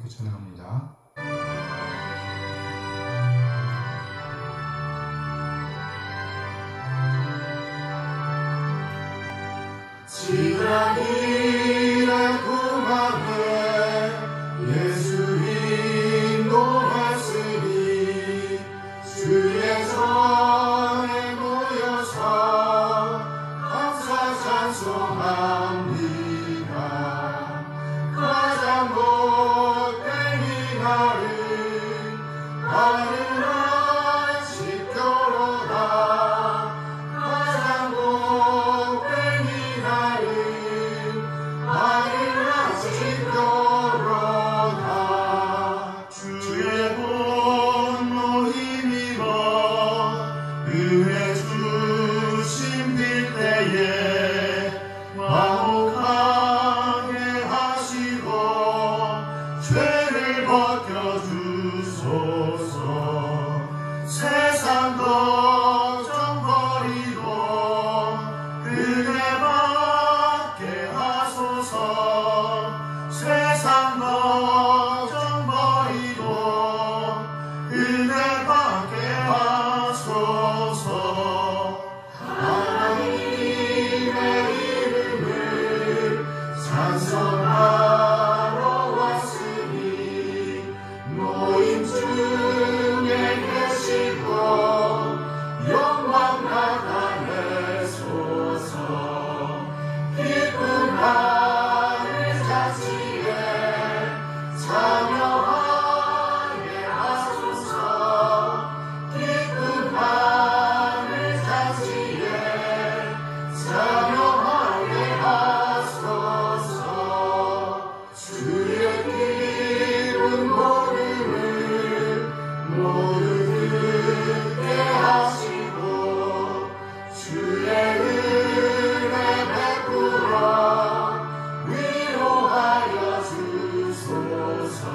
함께 찬양합니다. 지난 일의 구맘에 예수 인도했으니 주의 전에 모여서 감사 찬송합니다. 가장 복된 이 날은 하늘나 지켜로다. 가장 복된 이 날은 하늘나 지켜로다. 주의 분노 힘입어 은혜 주신 빌때에 화목하게 하시고 죄를 벗겨주소서. 세상 걱정 버리고 은혜 받게 하소서. 세상 걱정 버리고 은혜 받게 하소서. 하나님의 이름을 찬송하러 왔으니 모임 중에 계시고 영광 나타내소서. 기쁜 하늘 잔치에 참여하게 하소서. 기쁜 하늘 잔치에 참여하게 하소서. 주의 기름 모름을 모두 듣게 하시고 주의 은혜 베풀어 위로하여 주소서.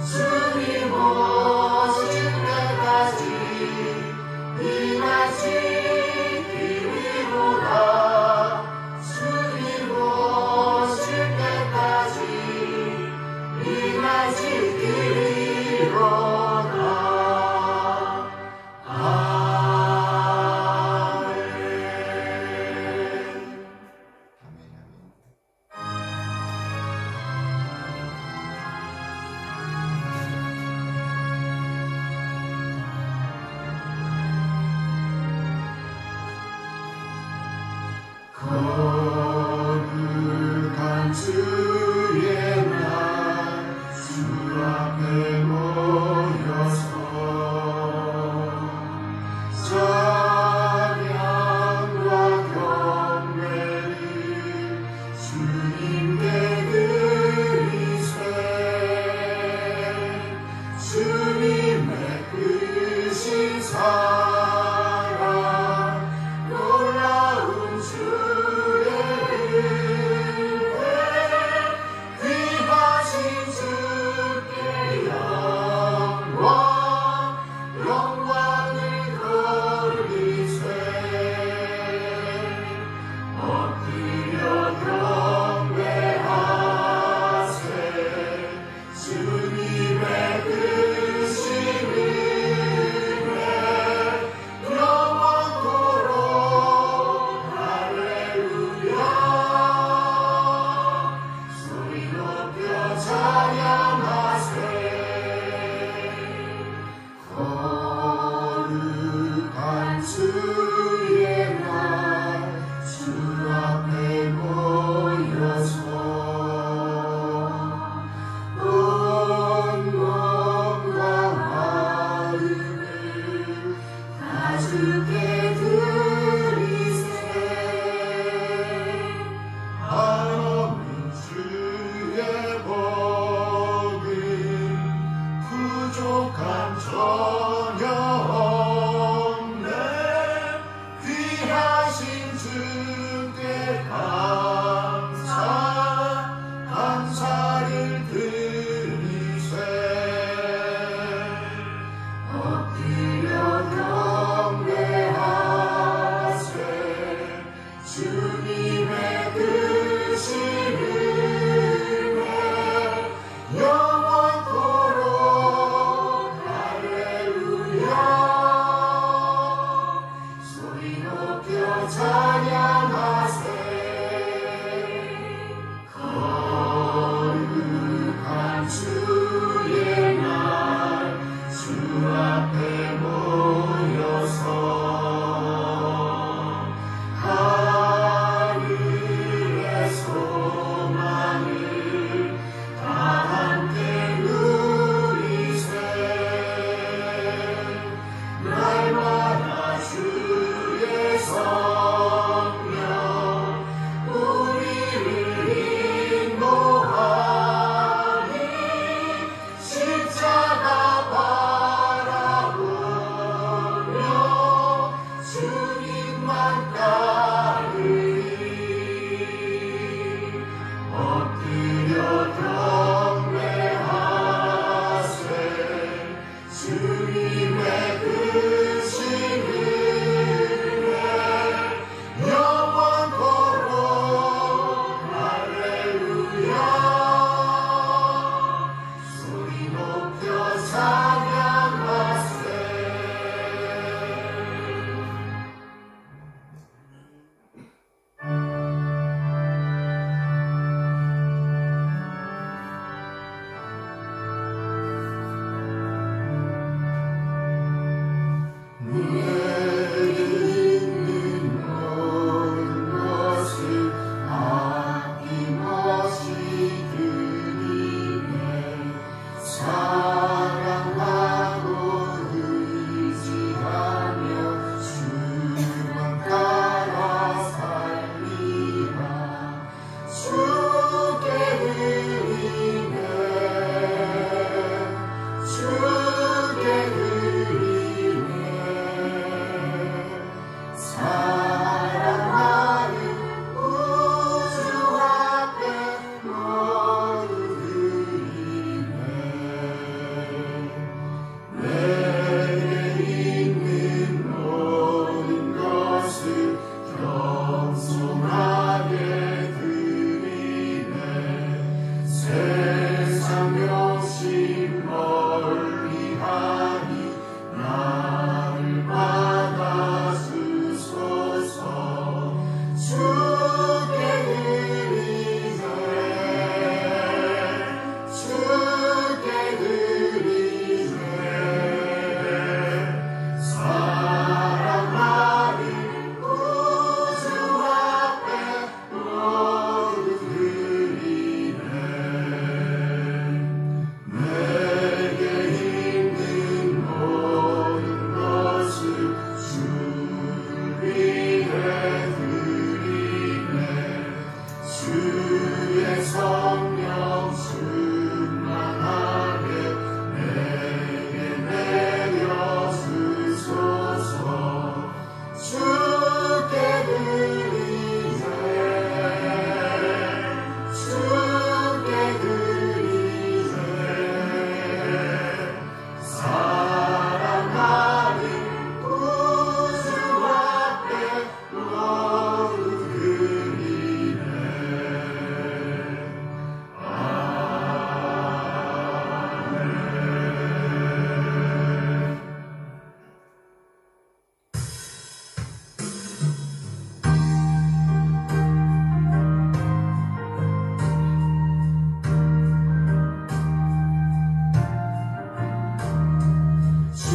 주님 오실 때까지 이 날 지키리로다. 주님 오실 때까지 이 날 지키리로다. 아멘. 거룩한 주의 날 주 앞에 모여서 찬양과 경배를 주님께 드리세. 주님의 크신 사랑 놀라운 주의 은혜 귀하신 주께 영광을 돌리세. 엎드려 경배하세. 주님의 크신 은혜 영원토록 할렐루야. 소리 높여 찬양하세. 거룩한 주의 날 주 앞에 모여서 온 몸과 마음을 가죽게 드리세. 하나님 주의 복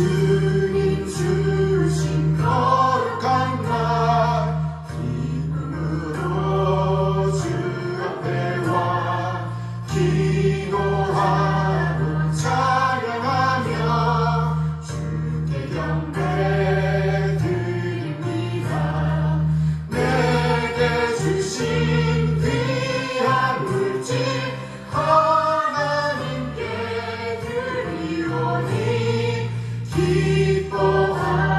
주님 주신 거룩한 날 기쁨으로 주 앞에 와 기도하고 찬양하며 주께 경배 드립니다. 내게 주신 귀한 물질 하나님께 드리오니 기뻐하는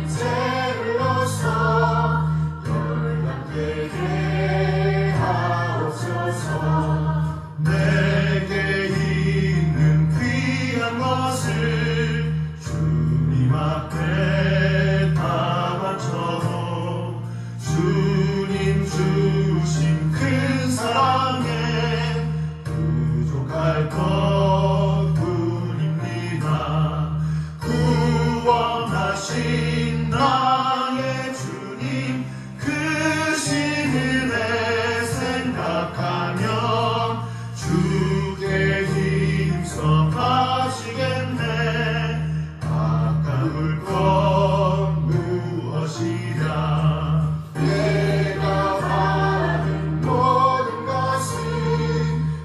제물로서 열람되게 하옵소서. 내게 있는 귀한 것을 주님 앞에 다 바쳐 주님 주신 큰 사랑에 부족할 것뿐입니다. 구원하신 나의 주님 크신 은혜 생각하면 주께 힘써 가시겠네. 아까울 것 무엇이랴. 내가 받은 모든 것은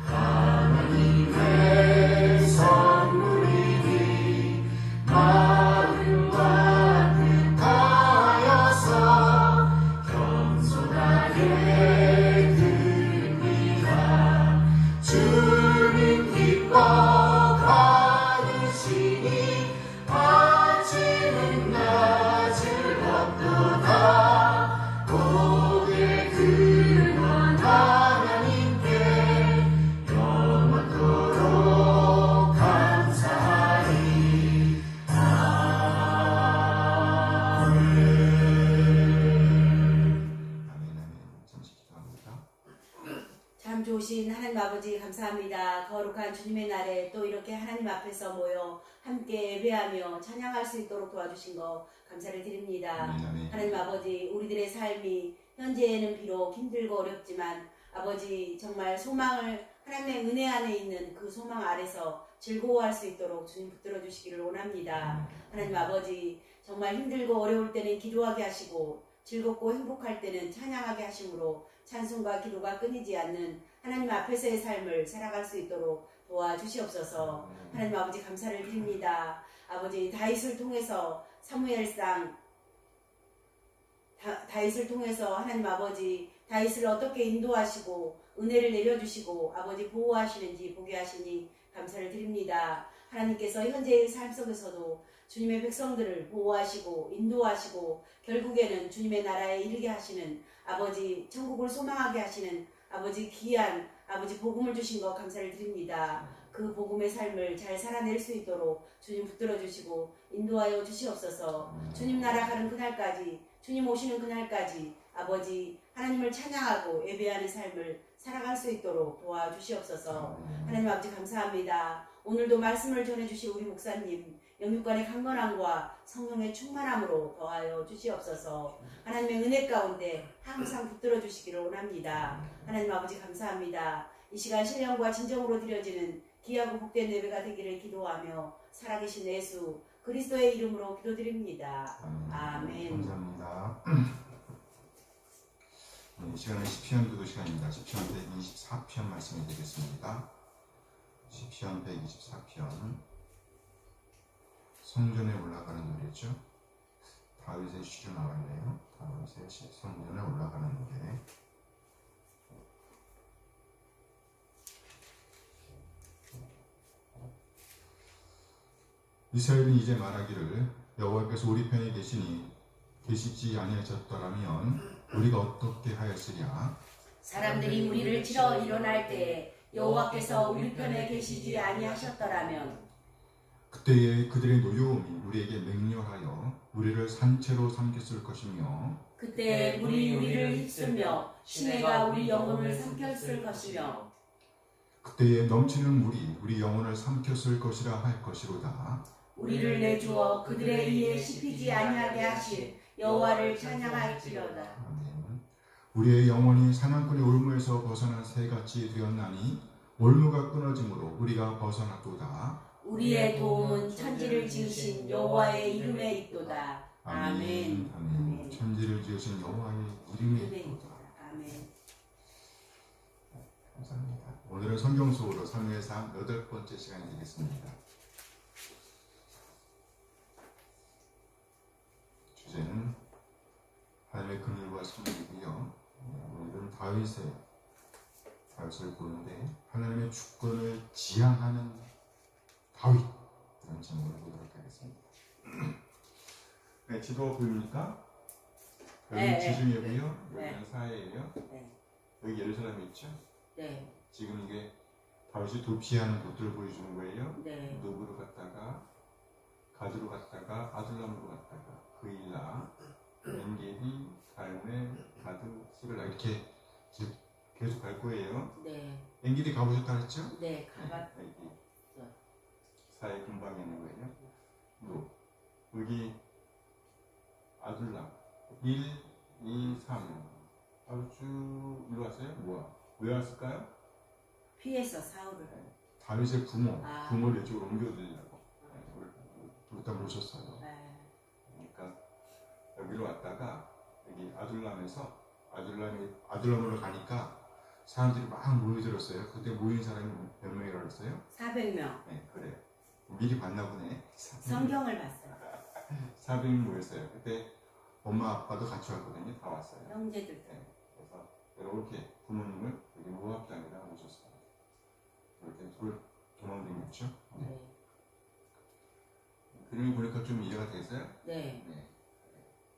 하나님의 선물이니 마음과 뜻 다하여서 겸손하게 드립니다. 주님 기뻐 받으시니 아침은 낮을 것보다 복의 근원 하나님께 영원토록 감사하리. 아멘. 잠시 기도합니다. 참 좋으신 하나님 아버지 감사합니다. 거룩한 주님의 날에 또 이렇게 하나님 앞에서 모여 함께 예배하며 찬양할 수 있도록 도와주신 거 감사를 드립니다. 아멘. 하나님 아버지, 우리들의 삶이 현재에는 비록 힘들고 어렵지만 아버지 정말 소망을 하나님의 은혜 안에 있는 그 소망 아래서 즐거워할 수 있도록 주님 붙들어 주시기를 원합니다. 하나님 아버지, 정말 힘들고 어려울 때는 기도하게 하시고 즐겁고 행복할 때는 찬양하게 하심으로 찬송과 기도가 끊이지 않는 하나님 앞에서의 삶을 살아갈 수 있도록 도와주시옵소서. 하나님 아버지 감사를 드립니다. 아버지 다윗을 통해서 사무엘상 다윗을 통해서 하나님 아버지 다윗을 어떻게 인도하시고 은혜를 내려주시고 아버지 보호하시는지 보게 하시니 감사를 드립니다. 하나님께서 현재의 삶 속에서도 주님의 백성들을 보호하시고 인도하시고 결국에는 주님의 나라에 이르게 하시는 아버지 천국을 소망하게 하시는 아버지 귀한 아버지 복음을 주신 것 감사를 드립니다. 그 복음의 삶을 잘 살아낼 수 있도록 주님 붙들어 주시고 인도하여 주시옵소서. 주님 나라 가는 그날까지 주님 오시는 그날까지 아버지 하나님을 찬양하고 예배하는 삶을 살아갈 수 있도록 도와주시옵소서. 하나님 아버지 감사합니다. 오늘도 말씀을 전해주신 우리 목사님 영육간의 강건함과 성령의 충만함으로 더하여 주시옵소서. 하나님의 은혜 가운데 항상 붙들어 주시기를 원합니다. 하나님 아버지 감사합니다. 이 시간 신령과 진정으로 드려지는 귀하고 복된 예배가 되기를 기도하며 살아계신 예수 그리스도의 이름으로 기도드립니다. 아멘. 감사합니다. 이 시간은 시편 기도 시간입니다. 시편 124편 말씀이 되겠습니다. 시편 124편 성전에 올라가는 노래죠. 다윗의 시로 나왔네요. 다윗의 성전에 올라가는 노래. 이스라엘은 이제 말하기를 여호와께서 우리 편에 계시지 아니하셨더라면 우리가 어떻게 하였으랴. 사람들이 우리를 치러 일어날 때에 여호와께서 우리 편에 계시지 아니하셨더라면 그때에 그들의 노여움이 우리에게 맹렬하여 우리를 산채로 삼켰을 것이며 그때 물이 우리를 휩쓸며 시내가 우리 영혼을 삼켰을 것이며 그때에 넘치는 물이 우리 영혼을 삼켰을 것이라 할 것이로다. 우리를 내주어 그들의 의에 씹히지 아니하게 하신 여호와를 찬양할지로다. 아멘. 우리의 영혼이 사냥꾼의 올무에서 벗어난 새같이 되었나니 올무가 끊어짐으로 우리가 벗어났도다. 우리의 도움은 천지를 지으신 여호와의 이름에 있도다. 아멘. 아멘. 천지를 지으신 여호와의 이름에 있도다. 아멘. 감사합니다. 오늘은 성경 속으로 사무엘상 8번째 시간이 되겠습니다. 주제는 하나님의 긍휼과 선물이고요. 오늘은 다윗을 보는데 하나님의 주권을 지향하는 다윗 이런 제목을 보도록 하겠습니다. 네, 지도가 보입니까? 여기는 지중해고요. 여기는 사해예요. 여기 예루살렘이 있죠. 네. 지금 이게 다윗이 도피하는 곳들을 보여주는 거예요. 네. 노브로 갔다가 가드로 갔다가 아둘람으로 갔다가 그일라, 엔게디, 갈멜, 가드, 시글라 이렇게 계속 갈 거예요. 네. 엔게디 가보셨다 그랬죠? 네, 가봤어요. 여기 사해 근방에 있는 거예요. 여기 아둘람 1, 2, 3 바로 쭉 일로 왔어요. 왜 왔을까요? 피해서 사울을. 다윗의 부모를 이쪽으로 옮겨드리려고 일단 모셨어요. 그러니까 여기로 왔다가 여기 아둘람으로 가니까 사람들이 막 모여들었어요. 그때 모인 사람이 몇 명이라고 했어요? 400명. 네, 그래요. 미리 봤나 보네. 성경을 봤어요. 400명 모였어요. 그때 엄마 아빠도 같이 왔거든요. 다 왔어요. 형제들. 네, 그래서 이렇게 부모님을 여기 모압장에다 모셨어요. 이렇게 둘 도망다녔죠. 네. 그림을 보니까 좀 이해가 되세요? 네.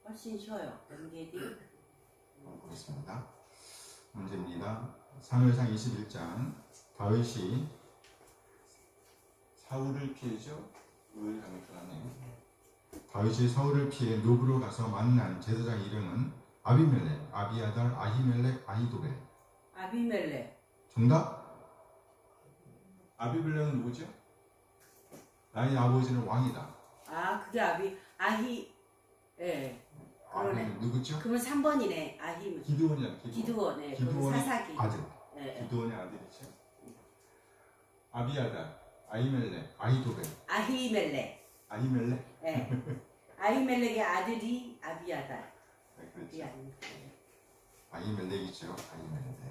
훨씬 쉬워요. 연계디. 보겠습니다. 문제입니다. 사무엘상 21장 다윗이 사울을 피해죠. 을 잘못하네요. 다윗이 사울을 피해 노브로 가서 만난 제사장 이름은 아비멜렉, 아비아달, 아히멜렉, 아히도벨. 아비멜렉. 정답? 아비멜렉은 누구죠? 나의 아버지는 왕이다. 그게 예. 그러네. 누구죠? 그러면 3번이네. 아히. 기드온이야. 기드온. 기드온의 사사기. 아들. 기드온의 아들이죠. 아비아달, 아히멜렉, 아히도벨. 아히멜렉. 네. 아히멜렉의 아들이 아비아달. 네, 그렇죠. 아히멜렉이죠. 아히멜렉.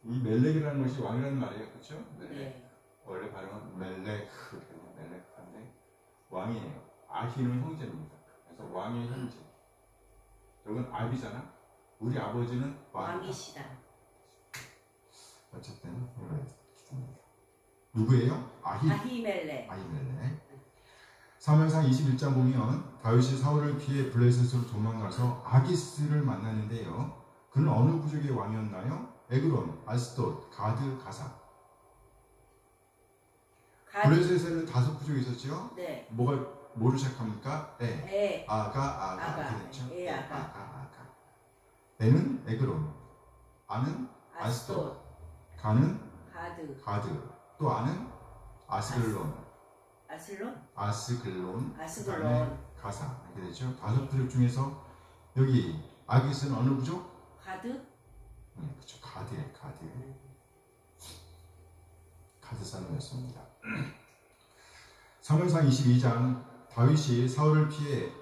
이 멜렉이라는 것이 왕이라는 말이에요. 그렇죠? 네. 원래 발음은 멜렉한데 왕이에요. 아히는 형제입니다. 그래서 왕의 형제. 저건 아비잖아. 우리 아버지는 왕이시다. 어쨌든 누구예요? 아히멜렉. 사무엘상 21장 보면 다윗이 사울을 피해 블레셋으로 도망가서 아기스를 만나는데요. 그는 어느 부족의 왕이었나요? 에그론, 아스돗, 가드, 가사. 블레셋에는 5부족이 있었죠? 네. 뭐를 시작합니까? 아가 이렇게 됐죠? 아가. 에는 에그론, 아는 아스돗, 가는 가드, 또 아는 아스글론, 그다음에 가사 이렇게 되죠. 5부족 중에서 여기 아기스는 어느 부족? 가드? 네, 그렇죠. 가드 사람이었습니다. 사무엘상 22장 다윗이 사울을 피해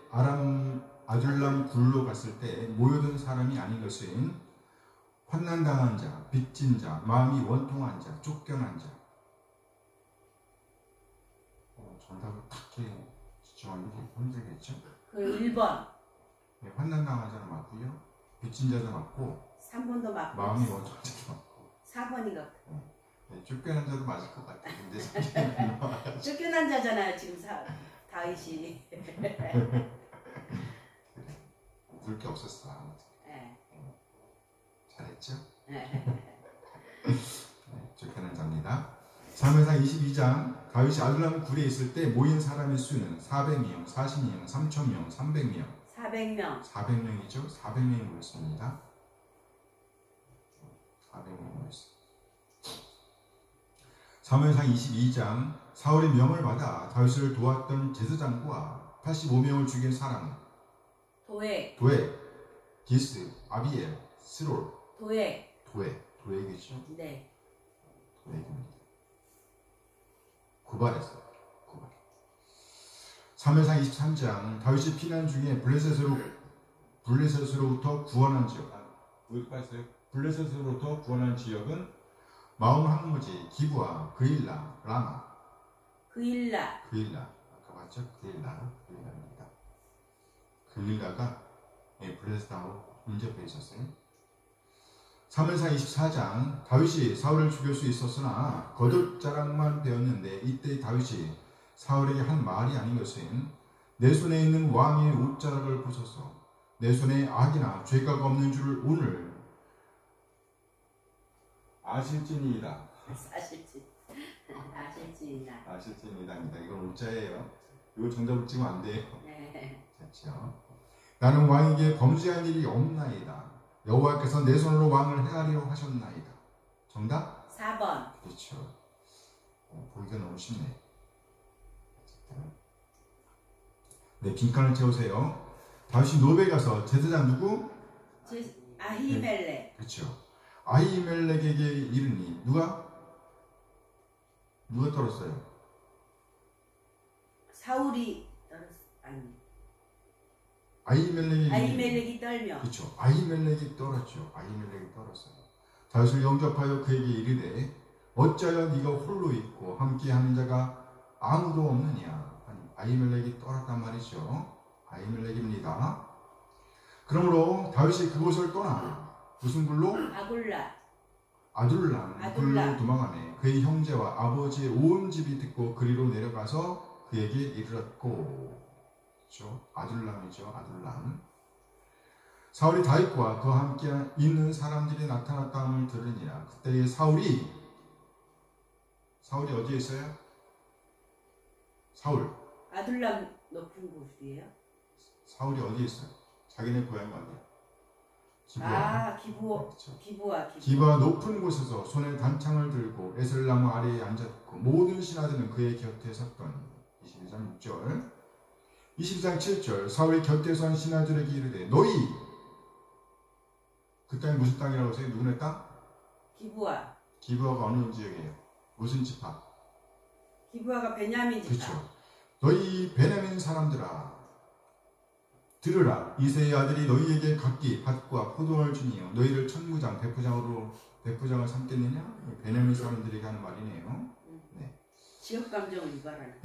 아둘람 굴로 갔을 때 모여든 사람이 아닌 것은 환난당한 자, 빚진 자, 마음이 원통한 자, 쫓겨난 자. 정답을 딱 지정하기 힘들겠죠? 그 1번. 네, 환난당한 자는 맞고요. 빚진 자도 맞고 3번도 맞고 마음이 원통한 자도 맞고 4번인가? 네, 쫓겨난 자도 맞을 것 같아요. 근데 쫓겨난 자잖아요. 지금 다윗이. 물 게 없었어. 아무튼. 잘했죠? 쫓겨난 자입니다. 사무엘상 22장 다윗이 아둘람 굴에 있을 때 모인 사람의 수는 400명, 40명, 3,000명, 300명. 400명. 400명이죠? 400명이 모였습니다. 400명이 모였습니다. 사무엘상 22장 사울의 명을 받아 다윗을 도왔던 제사장과 85명을 죽인 사람은 도액, 기스, 아비엘, 스롤. 도액이죠. 네. 도액. 고발했어요. 고발. 사무엘상 23장 다윗이 피난 중에 블레셋으로부터 구원한 지역. 어디가 있어요? 블레셋으로부터 구원한 지역은 마음 항무지, 기브아, 그일라, 라마. 그일라. 아까 봤죠? 그일라입니다. 그일라가 블레셋하고 인접해 있었어요. 사무엘상 24장 다윗이 사울을 죽일 수 있었으나 거듭자랑만 되었는데 이때 다윗이 사울에게 한 말이 아닌 것은 내 손에 있는 왕의 옷자락을 부숴서 내 손에 악이나 죄가 없는 줄을 오늘 아실지니이다. 아실지니이다입니다. 이건 옷자예요. 이거 정답을 찍으면 안 돼요. 네. 그렇죠. 나는 왕에게 범죄한 일이 없나이다. 여호와께서 내 손으로 왕을 해하리로 하셨나이다. 정답? 4번. 그렇죠. 보기가 너무 쉽네. 네, 빈칸을 채우세요. 다윗이 노베 가서 제사장 누구? 아히멜렉. 네, 그렇죠. 아히멜렉에게 이르니 누가 떨었어요? 사울이 아히멜렉이 떨며. 그렇죠. 아히멜렉이 떨었죠. 아히멜렉이 떨었어요. 다윗을 영접하여 그에게 이르되 어찌하여 네가 홀로 있고 함께하는 자가 아무도 없느냐. 아히멜렉이 떨었단 말이죠. 아히멜렉입니다. 그러므로 다윗이 그곳을 떠나 무슨 굴로? 아둘람 굴로 도망하네. 그의 형제와 아버지의 온 집이 듣고 그리로 내려가서 그에게 이르렀고. 그렇죠? 아둘람이죠. 아둘람. 사울이 다윗과 그와 함께 있는 사람들이 나타났다함을 들으니라. 그때에 사울이 어디에 있어요? 사울. 아둘람 높은 곳이에요? 사울이 어디에 있어요? 자기네 고향이 어디야? 기부아 높은 곳에서 손에 단창을 들고 에셀나무 아래에 앉았고 모든 신하들은 그의 곁에 섰더니 22장 6절 22장 7절 사울이 곁에 선 신하들에게 이르되 너희 그 땅이 무슨 땅이라고 하세요? 누구네 땅? 기부아가 어느 지역이에요? 무슨 지파? 기부아가 베냐민 지파. 그렇죠. 너희 베냐민 사람들아 들으라. 이새의 아들이 너희에게 각기 밭과 포도원을 주니요 너희를 천부장 백부장을 삼겠느냐? 베냐민 사람들에게 하는 말이네요. 네. 지역 감정을 유발하는.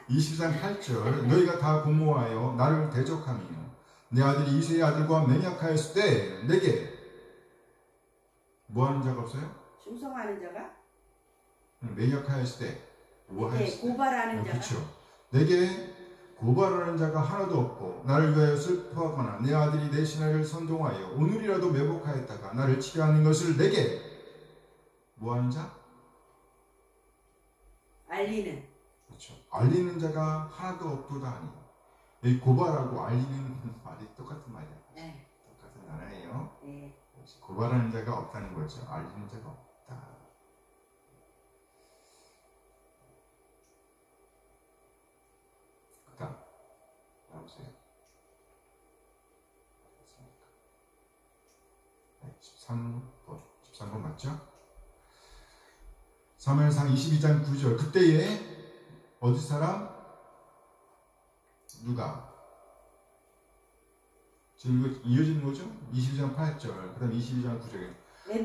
23장 8절 너희가 다 공모하여 나를 대적하며 내 아들이 이새의 아들과 맹약하였을 때 내게 뭐하는 자가 없어요? 충성하는 자가? 맹약하였을 때 뭐하였을 때? 고발하는 자가? 그렇죠. 내게 고발하는 자가 하나도 없고 나를 위하여 슬퍼하거나 내 아들이 내 신하를 선동하여 오늘이라도 매복하였다가 나를 치료하는 것을 내게 뭐하는 자? 알리는. 그렇죠. 알리는 자가 하나도 없도다 하니 이 고발하고 알리는 말이 똑같은 말이야. 네. 똑같은 단어예요. 네. 고발하는 자가 없다는 거죠. 알리는 자가 없다. 그다음 나오세요. 네, 13번 맞죠? 사무엘상 22장 9절 그때에 어디 사람? 누가? 지금 이거 이어지는 거죠? 22장 8절 그 다음 22장 9절에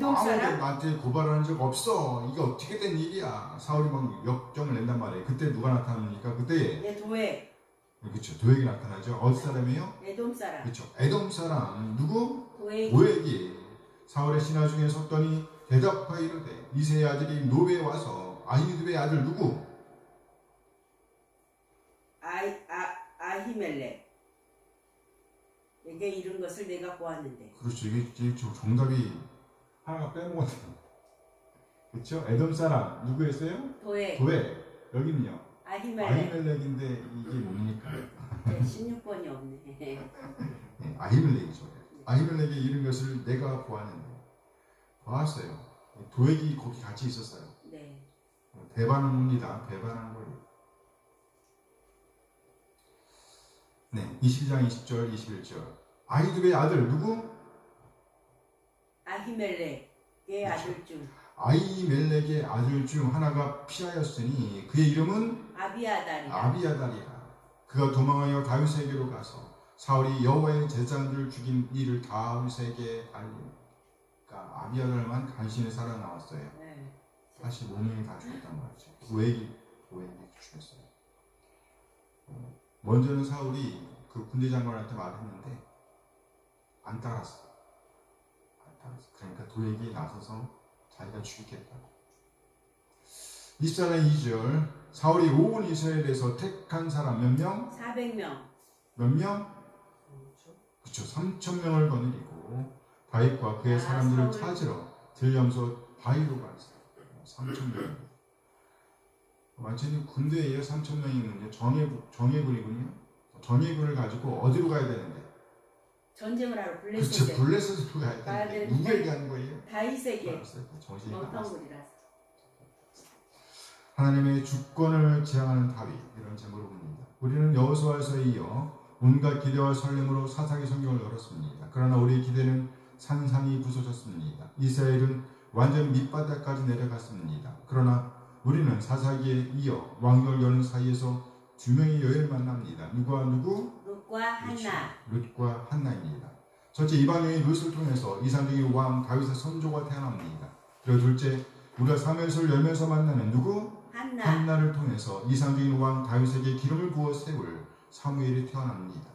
아무도 나한테 고발하는 적 없어. 이게 어떻게 된 일이야. 사울이 막 역정을 낸단 말이에요. 그때 누가 나타납니까? 그때에 도액. 그렇죠. 도액이 나타나죠. 어디 사람이에요? 에돔 사람. 그렇죠. 에돔 사람 누구? 도액이. 사울의 신하 중에 섰더니 대답하여 이르되 이새의 아들이 노베에 와서 아히두베의 아들 누구? 아히멜렉. 내게 이른 것을 내가 보았는데. 그렇죠. 이게 정답이 하나가 빼먹었네요. 그렇죠? 에돔 사람 누구였어요? 도액. 여기는요? 아히멜렉인데 이게 뭡니까? 네, 16번이 없네. 네, 아히멜렉이죠. 아히멜렉이 이른 것을 내가 보았는데 보았어요. 도액이 거기 같이 있었어요. 네. 배반합니다. 배반한 거예요. 네, 22장 20절 21절 아히두베의 아들 누구? 아히멜렉의 아들 중 아히멜렉의 아들 중 하나가 피하였으니 그의 이름은 아비아달이라. 그가 도망하여 다윗에게로 가서 사울이 여호와의 제사장들을 죽인 일을 다윗에게 알리니, 그러니까 아비아달만 간신히 살아나왔어요. 네. 45명이 다 죽었단 말이죠. 도액이 죽였어요. 먼저는 사울이 그 군대 장관한테 말했는데 안 따랐어. 그러니까 도액이 나서서 자기가 죽이겠다고. 24장 2절, 사울이 온 이스라엘에서 택한 사람 몇 명? 400명. 몇 명? 그렇죠. 3,000명을 거느리고 다윗과 그의 사람들을 찾으러 들염소 바위로 갔어요. 3,000명. 완전히 군대에 3,000명이 있는데 정예군이군요. 정예군을 가지고 어디로 가야 되는데? 전쟁을 하러 그렇죠. 블레셋으로 가야 되는데 누구에게 하는 거예요? 다윗에게. 정신이 멍텅구리라서. 하나님의 주권을 지향하는 다윗, 이런 제목으로 봅니다. 우리는 여호수아에서 이어 온갖 기대와 설렘으로 사사기 성경을 열었습니다. 그러나 우리의 기대는 산산이 부서졌습니다. 이스라엘은 완전 밑바닥까지 내려갔습니다. 그러나 우리는 사사기에 이어 왕국을 여는 사이에서 두 명의 여인을 만납니다. 누구와 누구? 룻과 한나. 룻과 한나입니다. 첫째, 이방 여인 룻을 통해서 이상적인 왕 다윗의 선조가 태어납니다. 그리고 둘째, 우리가 사무엘서를 열면서 만나는 누구? 한나를 통해서 이상적인 왕 다윗에게 기름을 부어 세울 사무엘이 태어납니다.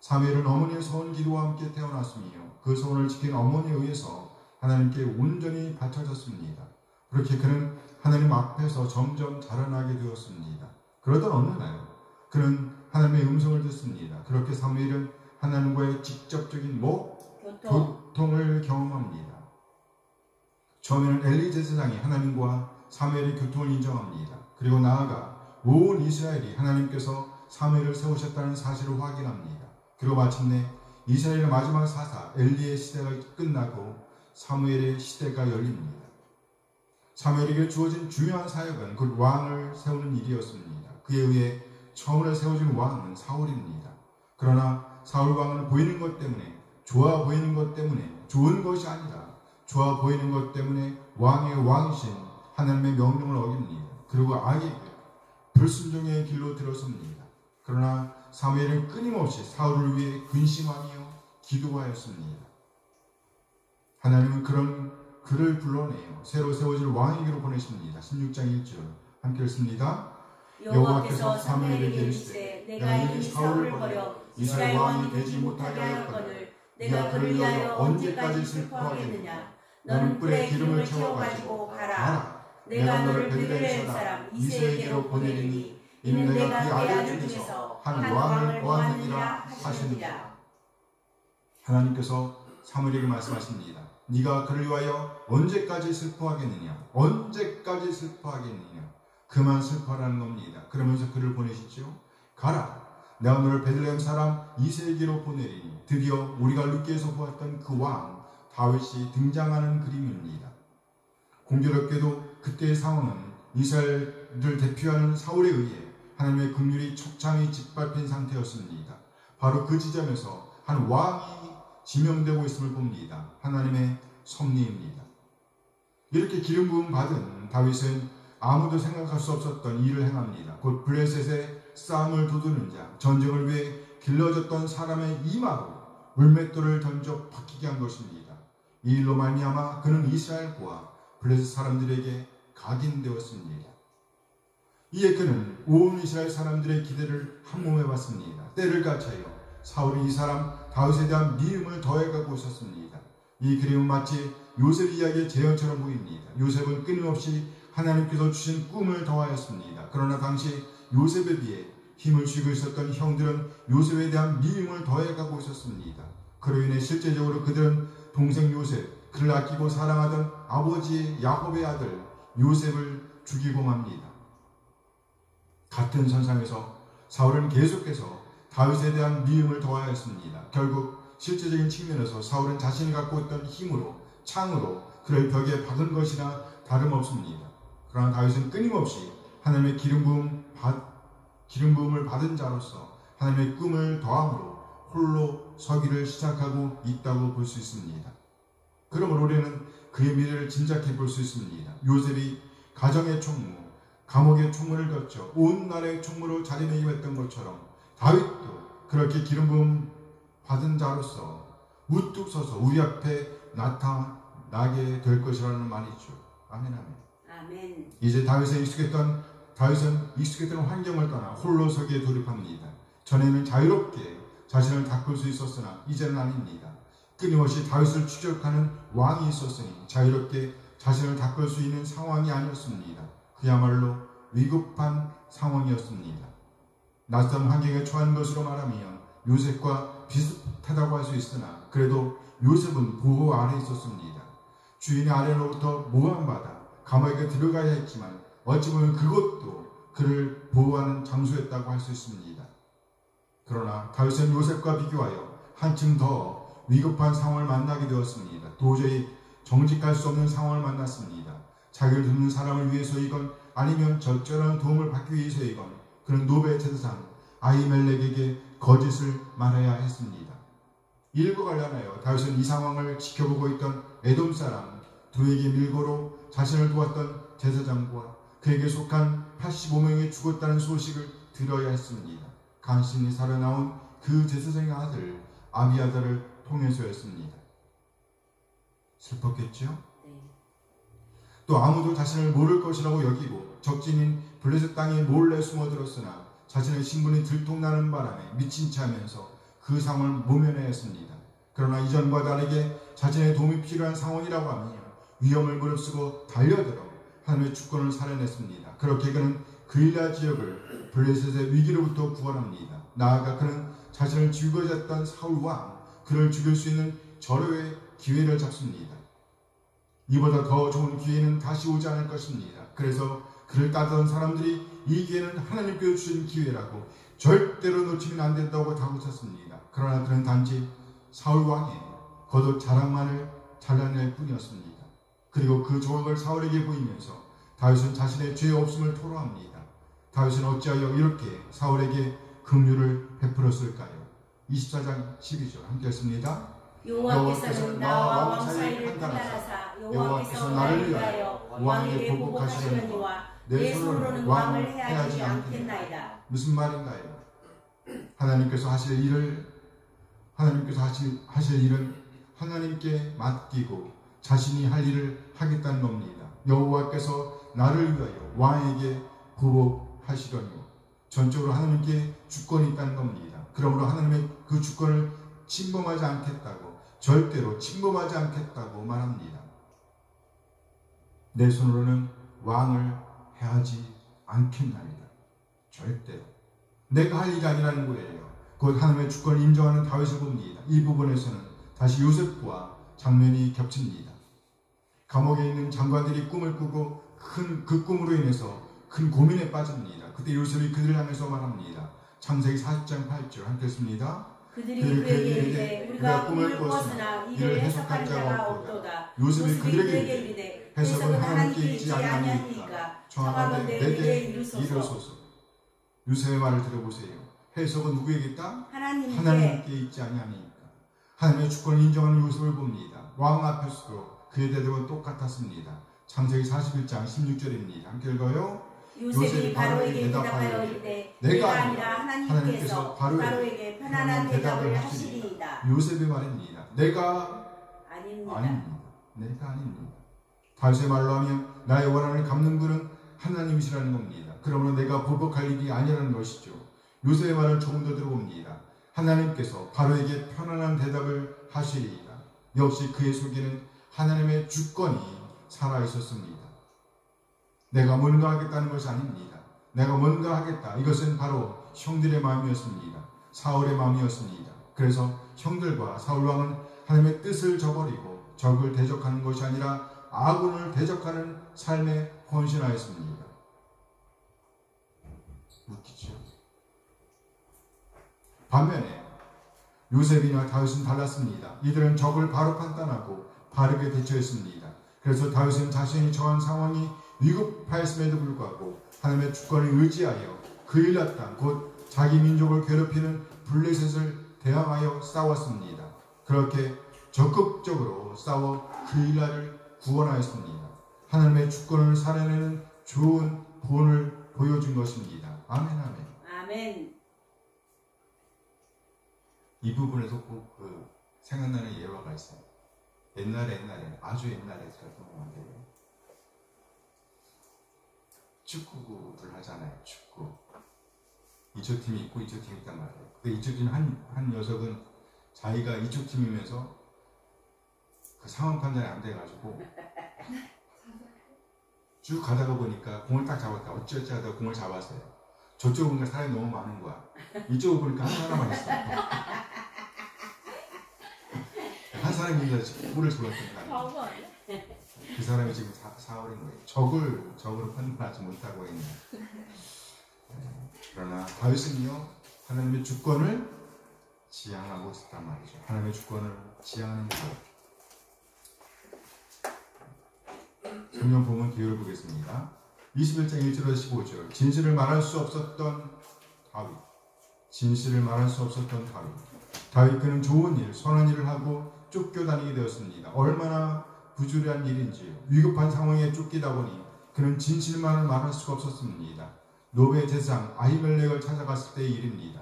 사무엘은 어머니의 소원 기도와 함께 태어났으며 그 소원을 지킨 어머니에 의해서 하나님께 온전히 바쳐졌습니다. 그렇게 그는 하나님 앞에서 점점 자라나게 되었습니다. 그러던 어느 날 그는 하나님의 음성을 듣습니다. 그렇게 사무엘은 하나님과의 직접적인 교통을 경험합니다. 처음에는 엘리 제사장이 하나님과 사무엘의 교통을 인정합니다. 그리고 나아가 온 이스라엘이 하나님께서 사무엘을 세우셨다는 사실을 확인합니다. 그리고 마침내 이스라엘의 마지막 사사 엘리의 시대가 끝나고 사무엘의 시대가 열립니다. 사무엘에게 주어진 중요한 사역은 곧 왕을 세우는 일이었습니다. 그에 의해 처음으로 세워진 왕은 사울입니다. 그러나 사울 왕은 보이는 것 때문에, 좋아 보이는 것 때문에, 좋은 것이 아니라 좋아 보이는 것 때문에 왕의 왕이신 하나님의 명령을 어깁니다. 그리고 아예 불순종의 길로 들어섭니다. 그러나 사무엘은 끊임없이 사울을 위해 근심하며 기도하였습니다. 하나님은 그를 불러내어 새로 세워질 왕에게로 보내십니다. 16장 1절 함께 읽습니다. 여호와께서 사무엘에게 이르시되 내가 이미 사울을 버려 이스라엘 왕이 되지 못하게 하였거늘 내가 그를 위하여 언제까지 슬퍼하겠느냐. 너는 뿔에 기름을 채워가지고 가라. 내가 너를 베들레헴 사람 이새에게로 보내리니 이는 내가 그의 아들 중에서 한 왕을 보았느니라 하시니라. 하나님께서 사무엘에게 말씀하십니다. 네가 그를 위하여 언제까지 슬퍼하겠느냐. 언제까지 슬퍼하겠느냐. 그만 슬퍼하라는 겁니다. 그러면서 그를 보내시죠. 가라. 내가 너를 베들레헴 사람 이새에게로 보내리니 드디어 우리가 룻기에서 보았던 그 왕 다윗이 등장하는 그림입니다. 공교롭게도 그때의 상황은 이스라엘을 대표하는 사울에 의해 하나님의 긍휼이 척창이 짓밟힌 상태였습니다. 바로 그 지점에서 한 왕이 지명되고 있음을 봅니다. 하나님의 섭리입니다. 이렇게 기름 부음 받은 다윗은 아무도 생각할 수 없었던 일을 행합니다. 곧 블레셋의 싸움을 도두는 자, 전쟁을 위해 길러졌던 사람의 이마로 물맷돌을 던져 박히게 한 것입니다. 이 일로 말미암아 그는 이스라엘과 블레셋 사람들에게 각인되었습니다. 이에 그는 온 이스라엘 사람들의 기대를 한몸에 받습니다. 때를 갖춰요 사울이 이 사람 다윗에 대한 미움을 더해가고 있었습니다. 이 그림은 마치 요셉 이야기의 재현처럼 보입니다. 요셉은 끊임없이 하나님께서 주신 꿈을 더하였습니다. 그러나 당시 요셉에 비해 힘을 쥐고 있었던 형들은 요셉에 대한 미움을 더해가고 있었습니다. 그로 인해 실제적으로 그들은 동생 요셉, 그를 아끼고 사랑하던 아버지 야곱의 아들 요셉을 죽이고 맙니다. 같은 선상에서 사울은 계속해서 다윗에 대한 미움을 더하였습니다. 결국 실제적인 측면에서 사울은 자신이 갖고 있던 힘으로, 창으로 그를 벽에 박은 것이나 다름없습니다. 그러나 다윗은 끊임없이 하나님의 기름 부음을 받은 자로서 하나님의 꿈을 더함으로 홀로 서기를 시작하고 있다고 볼 수 있습니다. 그러므로 우리는 그의 미래를 짐작해 볼 수 있습니다. 요셉이 가정의 총무, 감옥의 총무를 거쳐 온 나라의 총무로 자리매김했던 것처럼 다윗도 그렇게 기름 부음 받은 자로서 우뚝 서서 우리 앞에 나타나게 될 것이라는 말이죠. 아멘, 아멘. 아멘. 이제 다윗은 익숙했던 환경을 떠나 홀로 서기에 돌입합니다. 전에는 자유롭게 자신을 닦을 수 있었으나 이제는 아닙니다. 끊임없이 다윗을 추격하는 왕이 있었으니 자유롭게 자신을 닦을 수 있는 상황이 아니었습니다. 그야말로 위급한 상황이었습니다. 낯선 환경에 처한 것으로 말하면 요셉과 비슷하다고 할 수 있으나 그래도 요셉은 보호 아래 있었습니다. 주인의 아래로부터 모함받아 감옥에 들어가야 했지만 어찌 보면 그것도 그를 보호하는 장소였다고 할 수 있습니다. 그러나 다윗은 요셉과 비교하여 한층 더 위급한 상황을 만나게 되었습니다. 도저히 정직할 수 없는 상황을 만났습니다. 자기를 돕는 사람을 위해서이건 아니면 적절한 도움을 받기 위해서이건 그는 노베 제사장 아히멜렉에게 거짓을 말해야 했습니다. 일과 관련하여 다윗은 이 상황을 지켜보고 있던 에돔 사람 두에게 밀고로 자신을 도왔던 제사장과 그에게 속한 85명이 죽었다는 소식을 들어야 했습니다. 간신히 살아나온 그 제사장의 아들 아비아달을 통해서였습니다. 슬펐겠죠? 또 아무도 자신을 모를 것이라고 여기고 적진인 블레셋 땅에 몰래 숨어들었으나 자신의 신분이 들통나는 바람에 미친 채 하면서 그 상황을 모면해야 했습니다. 그러나 이전과 다르게 자신의 도움이 필요한 상황이라고 하면 위험을 무릅쓰고 달려들어 하나님의 주권을 살아냈습니다. 그렇게 그는 그일라 지역을 블레셋의 위기로부터 구원합니다. 나아가 그는 자신을 죽여졌던 사울왕 그를 죽일 수 있는 절호의 기회를 잡습니다. 이보다 더 좋은 기회는 다시 오지 않을 것입니다. 그래서 그를 따르던 사람들이 이 기회는 하나님께서 주신 기회라고 절대로 놓치면 안 된다고 다그쳤습니다. 그러나 그는 단지 사울왕의 겉옷 자랑만을 잘라낼 뿐이었습니다. 그리고 그 조각을 사울에게 보이면서 다윗은 자신의 죄 없음을 토로합니다. 다윗은 어찌하여 이렇게 사울에게 긍휼을 베풀었을까요? 24장 12절 함께 했습니다. 여호와께서는 나와 왕 사이를 판단하사 여호와께서 나를 위하여 왕에게 보복하시려니와 내 손으로는 왕을 해하지 않겠나이다. 무슨 말인가요? 하나님께서 하실 일은 하나님께 맡기고 자신이 할 일을 하겠다는 겁니다. 여호와께서 나를 위하여 왕에게 보복하시려니와 전적으로 하나님께 주권이 있다는 겁니다. 그러므로 하나님의 그 주권을 침범하지 않겠다고 절대로 침범하지 않겠다고 말합니다. 내 손으로는 왕을 해하지 않겠나이다. 절대로. 내가 할 일이 아니라는 거예요. 곧 하나님의 주권을 인정하는 다윗을 봅니다. 이 부분에서는 다시 요셉과 장면이 겹칩니다. 감옥에 있는 장관들이 꿈을 꾸고 그 꿈으로 인해서 큰 고민에 빠집니다. 그때 요셉이 그들을 향해서 말합니다. 창세기 40장 8절 함께 했습니다. 그들이 그에게 이르되 우리가 꿈을 꾸었으나 이를 해석할 자가 없도다. 요셉이 그들에게 이르되 해석은 하나님께 있지 아니하니까 청하건대 내게 이르소서. 요셉의 말을 들어보세요. 해석은 누구에게 있다? 하나님께 있지 아니하니까. 하나님의 주권을 인정하는 요셉을 봅니다. 왕 앞에서도 그의 대답은 똑같았습니다. 창세기 41장 16절입니다. 함께 읽어요. 요셉이 바로에게 대답하여 이르되 내가 아니라 하나님께서 바로에게 편안한 대답을 하시리이다. 요셉의 말입니다. 내가 아닙니다. 내가 아닙니다. 다윗의 말로 하면 나의 원한을 갚는 분은 하나님이시라는 겁니다. 그러므로 내가 보복할 일이 아니라는 것이죠. 요셉의 말을 조금 더 들어봅니다. 하나님께서 바로에게 편안한 대답을 하시리이다. 역시 그의 속에는 하나님의 주권이 살아있었습니다. 내가 뭔가 하겠다는 것이 아닙니다. 내가 뭔가 하겠다. 이것은 바로 형들의 마음이었습니다. 사울의 마음이었습니다. 그래서 형들과 사울왕은 하나님의 뜻을 저버리고 적을 대적하는 것이 아니라 아군을 대적하는 삶에 헌신하였습니다. 웃기죠? 반면에 요셉이나 다윗은 달랐습니다. 이들은 적을 바로 판단하고 바르게 대처했습니다. 그래서 다윗은 자신이 처한 상황이 위급하였음에도 불구하고 하나님의 주권을 의지하여 그일라 땅 곧 자기 민족을 괴롭히는 블레셋을 대항하여 싸웠습니다. 그렇게 적극적으로 싸워 그일라를 구원하였습니다. 하나님의 주권을 살아내는 좋은 본을 보여준 것입니다. 아멘, 아멘. 아멘. 이 부분에서 꼭 생각나는 예화가 있어요. 옛날에 아주 옛날에 제가 생각하는데 축구를 하잖아요. 축구. 이쪽 팀이 있고 이쪽 팀이 있단 말이에요. 근데 이쪽 팀 한 녀석은 자기가 이쪽 팀이면서 그 상황 판단이 안 돼가지고 쭉 가다가 보니까 공을 딱 잡았다. 어찌어찌 하다가 공을 잡았어요. 저쪽에 보니까 사람이 너무 많은 거야. 이쪽을 보니까 한 사람만 있어. 한 사람이 있는데 골을 잡았던 거야. 그 사람이 지금 사월인 거예요. 적으로 판단하지 못하고 있는. 그러나 다윗은요, 하나님의 주권을 지향하고 있었단 말이죠. 하나님의 주권을 지향하는 것. 성경 본문 기회를 보겠습니다. 21장 1절에서 15절. 진실을 말할 수 없었던 다윗. 진실을 말할 수 없었던 다윗. 다윗 그는 좋은 일, 선한 일을 하고 쫓겨다니게 되었습니다. 얼마나 부주의한 일인지요. 위급한 상황에 쫓기다 보니 그는 진실만을 말할 수가 없었습니다. 노베 제사장 아히멜렉을 찾아갔을 때의 일입니다.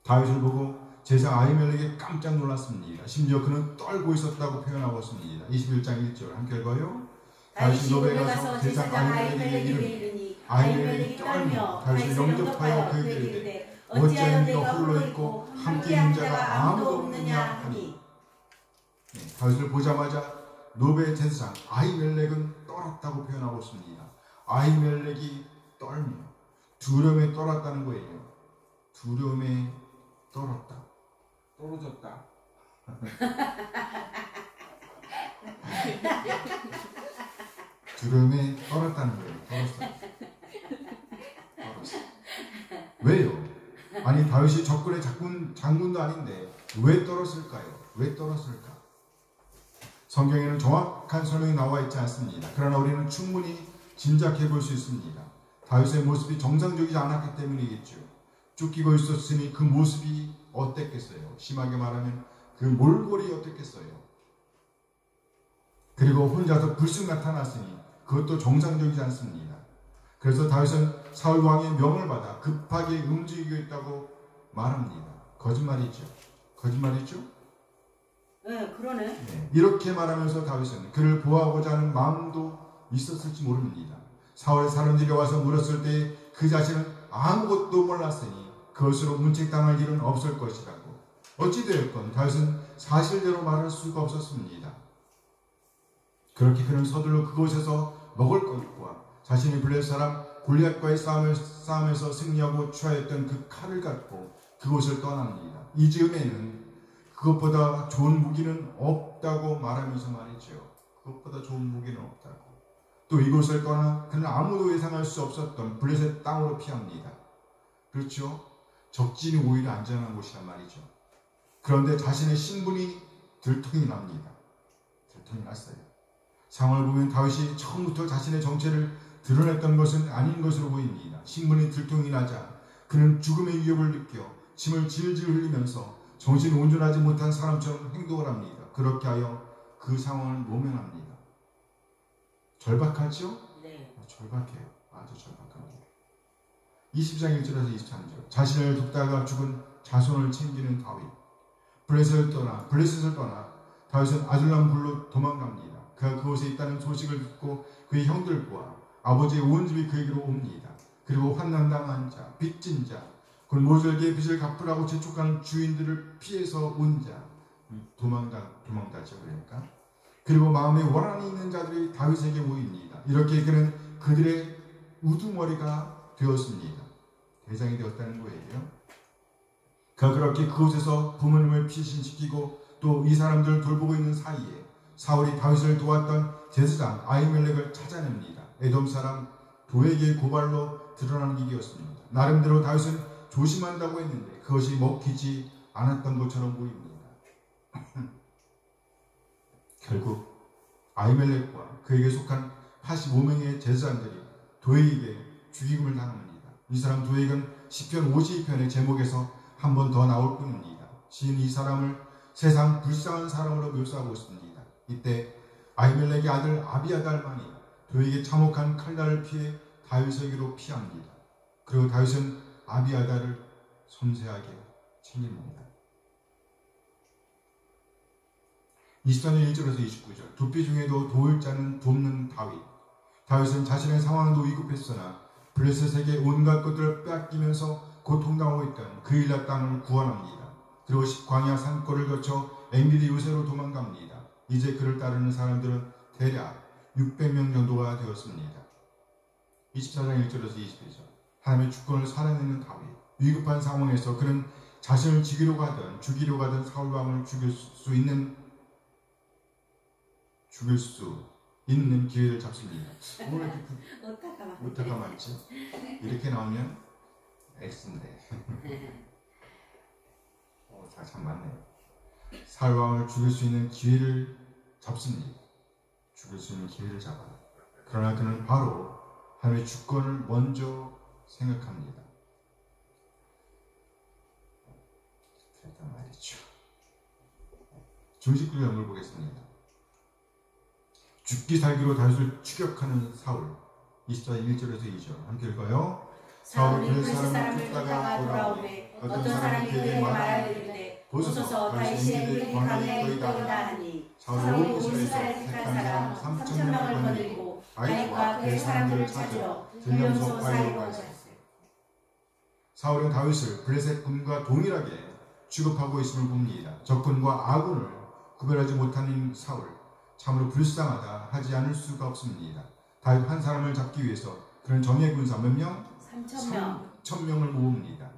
다윗을 보고 제사장 아히멜렉이 깜짝 놀랐습니다. 심지어 그는 떨고 있었다고 표현하고 있습니다. 21장 1절 함께 읽어요. 다윗이 노베에 가서 제사장 아히멜렉에게 이르니 아히멜렉이 떨며 다윗을 영접하여 그에게 이르되 어찌하여 내가 홀로 있고 함께 있는 자가 아무도 없느냐 하니. 다윗을 보자마자 노베 제사장 아히멜렉은 떨었다고 표현하고 있습니다. 아히멜렉이 떨며 두려움에 떨었다는 거예요. 두려움에 떨었다. 떨어졌다. 두려움에 떨었다는 거예요. 떨었어요. 왜요? 아니 다윗이 적군의 장군도 아닌데 왜 떨었을까요? 왜 떨었을까? 성경에는 정확한 설명이 나와 있지 않습니다. 그러나 우리는 충분히 짐작해 볼 수 있습니다. 다윗의 모습이 정상적이지 않았기 때문이겠죠. 쫓기고 있었으니 그 모습이 어땠겠어요? 심하게 말하면 그 몰골이 어땠겠어요? 그리고 혼자서 불쑥 나타났으니 그것도 정상적이지 않습니다. 그래서 다윗은 사울 왕의 명을 받아 급하게 움직이고 있다고 말합니다. 거짓말이죠. 거짓말이죠? 네, 그러네. 네, 이렇게 말하면서 다윗은 그를 보호하고자 하는 마음도 있었을지 모릅니다. 사울의 사람들이 와서 물었을 때 그 자신은 아무것도 몰랐으니 그것으로 문책당할 일은 없을 것이라고. 어찌되었건 다윗은 사실대로 말할 수가 없었습니다. 그렇게 그는 서둘러 그곳에서 먹을 것과 자신이 블레셋 사람 골리앗과의 싸움에서 승리하고 취하였던 그 칼을 갖고 그곳을 떠납니다. 이 즈음에는 그것보다 좋은 무기는 없다고 말하면서 말이죠. 그것보다 좋은 무기는 없다고. 또 이곳을 떠나 그는 아무도 예상할 수 없었던 블레셋 땅으로 피합니다. 그렇죠? 적진이 오히려 안전한 곳이란 말이죠. 그런데 자신의 신분이 들통이 납니다. 들통이 났어요. 상황을 보면 다윗이 처음부터 자신의 정체를 드러냈던 것은 아닌 것으로 보입니다. 신분이 들통이 나자 그는 죽음의 위협을 느껴 침을 질질 흘리면서 정신 온전하지 못한 사람처럼 행동을 합니다. 그렇게 하여 그 상황을 모면합니다. 절박하죠? 네. 절박해요. 아주 절박합니다. 20장 1절에서 23절. 자신을 돕다가 죽은 자손을 챙기는 다윗. 블레셋을 떠나 다윗은 아둘람 굴로 도망갑니다. 그가 그곳에 있다는 소식을 듣고 그의 형들과 아버지의 온 집이 그에게로 옵니다. 그리고 환난당한 자, 빚진 자, 그 모질게 빚을 갚으라고 재촉하는 주인들을 피해서 온 자, 도망다죠. 그러니까. 그리고 마음에 원한이 있는 자들이 다윗에게 모입니다. 이렇게 그는 그들의 우두머리가 되었습니다. 대장이 되었다는 거예요. 그가 그렇게 그곳에서 부모님을 피신시키고 또 이 사람들을 돌보고 있는 사이에 사울이 다윗을 도왔던 제사장 아히멜렉을 찾아냅니다. 에돔 사람 도에게 고발로 드러나는 일이었습니다. 나름대로 다윗은 조심한다고 했는데 그것이 먹히지 않았던 것처럼 보입니다. 결국 아히멜렉과 그에게 속한 85명의 제사장들이 도에게 죽임을 당합니다. 이 사람 도에게는 시편 52편의 제목에서 한 번 더 나올 뿐입니다. 시인이 이 사람을 세상 불쌍한 사람으로 묘사하고 있습니다. 이때 아히멜렉의 아들 아비아달만이 도에게 참혹한 칼날을 피해 다윗에게로 피합니다. 그리고 다윗은 아비아달을 섬세하게 챙깁니다. 24절 1절에서 29절 두피 중에도 도울 자는 돕는 다윗. 다윗은 자신의 상황도 위급했으나 블레셋에게 온갖 것들을 빼앗기면서 고통당하고 있던 그일라 땅을 구원합니다. 그리고 광야 산골을 거쳐 엔게디 요새로 도망갑니다. 이제 그를 따르는 사람들은 대략 600명 정도가 되었습니다. 24장 1절에서 22절 하나님의 주권을 살아내는 다윗. 위급한 상황에서 그는 자신을 죽이려고 하던 사울왕을 죽일 수 있는 기회를 잡습니다. 오늘 이렇게 오타가 많지? 이렇게 나오면 X인데 다 참 맞네요. 사울왕을 죽일 수 있는 기회를 잡습니다. 죽일 수 있는 기회를 잡아요. 그러나 그는 바로 하나님의 주권을 먼저 생각합니다. 그랬단 말이죠. 중식 구절을 보겠습니다. 죽기 살기로 다윗을 추격하는 사울. 24장 1절에서 2절 함께 읽어요. 사울이 그 사람을 쫓다가 돌아오매 어떤 사람이 그에게 말하되 보소서 다윗이 엔게디 광야에 있더이다 하니 사울이 온 이스라엘 택한 사람 3,000명을 거느리고 다윗과 그의 사람들을 찾으러 들려서 바위로 가셨어요. 사울은 다윗을 블레셋 군과 동일하게 취급하고 있음을 봅니다. 적군과 아군을 구별하지 못하는 사울. 참으로 불쌍하다 하지 않을 수가 없습니다. 다윗 한 사람을 잡기 위해서 그는 정예 군사 몇 명? 3,000명을 모읍니다.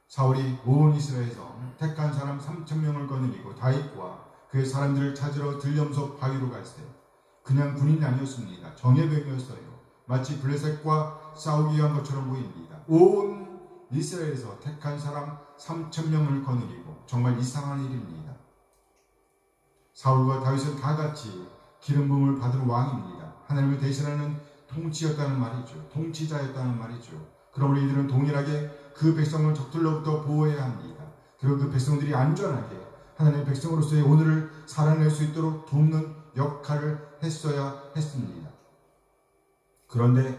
사울이 온 이스라엘에서 택한 사람 3,000명을 거느리고 다윗과 그의 사람들을 찾으러 들염소 바위로 갔어요. 그냥 군인이 아니었습니다. 정예병이었어요. 마치 블레셋과 싸우기 위한 것처럼 보입니다. 온 이스라엘에서 택한 사람 3,000명을 거느리고 정말 이상한 일입니다. 사울과 다윗은 다 같이 기름 부음을 받은 왕입니다. 하나님을 대신하는 통치였다는 말이죠. 통치자였다는 말이죠. 그러므로 이들은 동일하게 그 백성을 적들로부터 보호해야 합니다. 그리고 그 백성들이 안전하게 하나님의 백성으로서의 오늘을 살아낼 수 있도록 돕는 역할을 했어야 했습니다. 그런데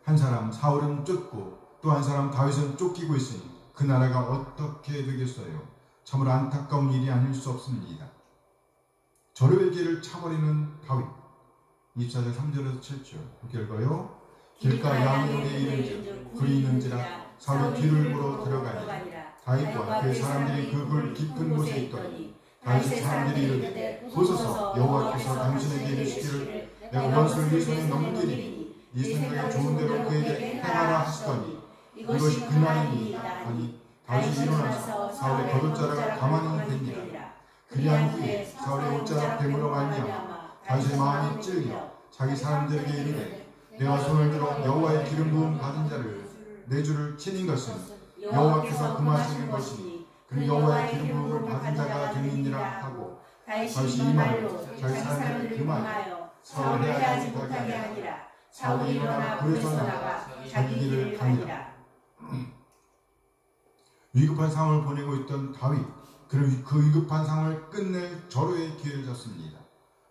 한 사람 사울은 쫓고 또 한 사람 다윗은 쫓기고 있으니 그 나라가 어떻게 되겠어요? 참으로 안타까운 일이 아닐 수 없습니다. 절호의 길을 차버리는 다윗. 24절 3절에서 7절 함께 읽어요. 길가 야미론에 이른즉 불이 있는지라 사울이 뒤를 보러 들어가니 다윗과 그 사람들이 그 굴 깊은 곳에 있더니 다윗의 사람들이 이르되 보소서 여호와께서 당신에게 이르시기를 내가 원수를 네 손에 넘기리니 네 생각에 좋은 대로 그에게 행하라 하시더니 이것이 그날이니 하니 다윗이 일어나서 사울의 겉옷자락을 가만히 댔니라. 그리한 후에 사울의 옷자락 뱀으로 말미암아 다윗의 마음이 찔려 자기 사람들에게 이르되 내가 손을 들어 여호와의 기름 부음 받은 자를 내 주를 치는 것은 여호와께서 금하시는 것이니 그 여호와의 기름 부음을 받은 자가 되느니라 하고 다윗이 이 말로 자기 사람들을 금하여 사울을 해하지 못하게 하니라. 사울이 일어나 굴에서 나가 자기 길을 가니라. 위급한 상황을 보내고 있던 다윗, 그는 그 위급한 상황을 끝낼 절호의 기회를 잡습니다.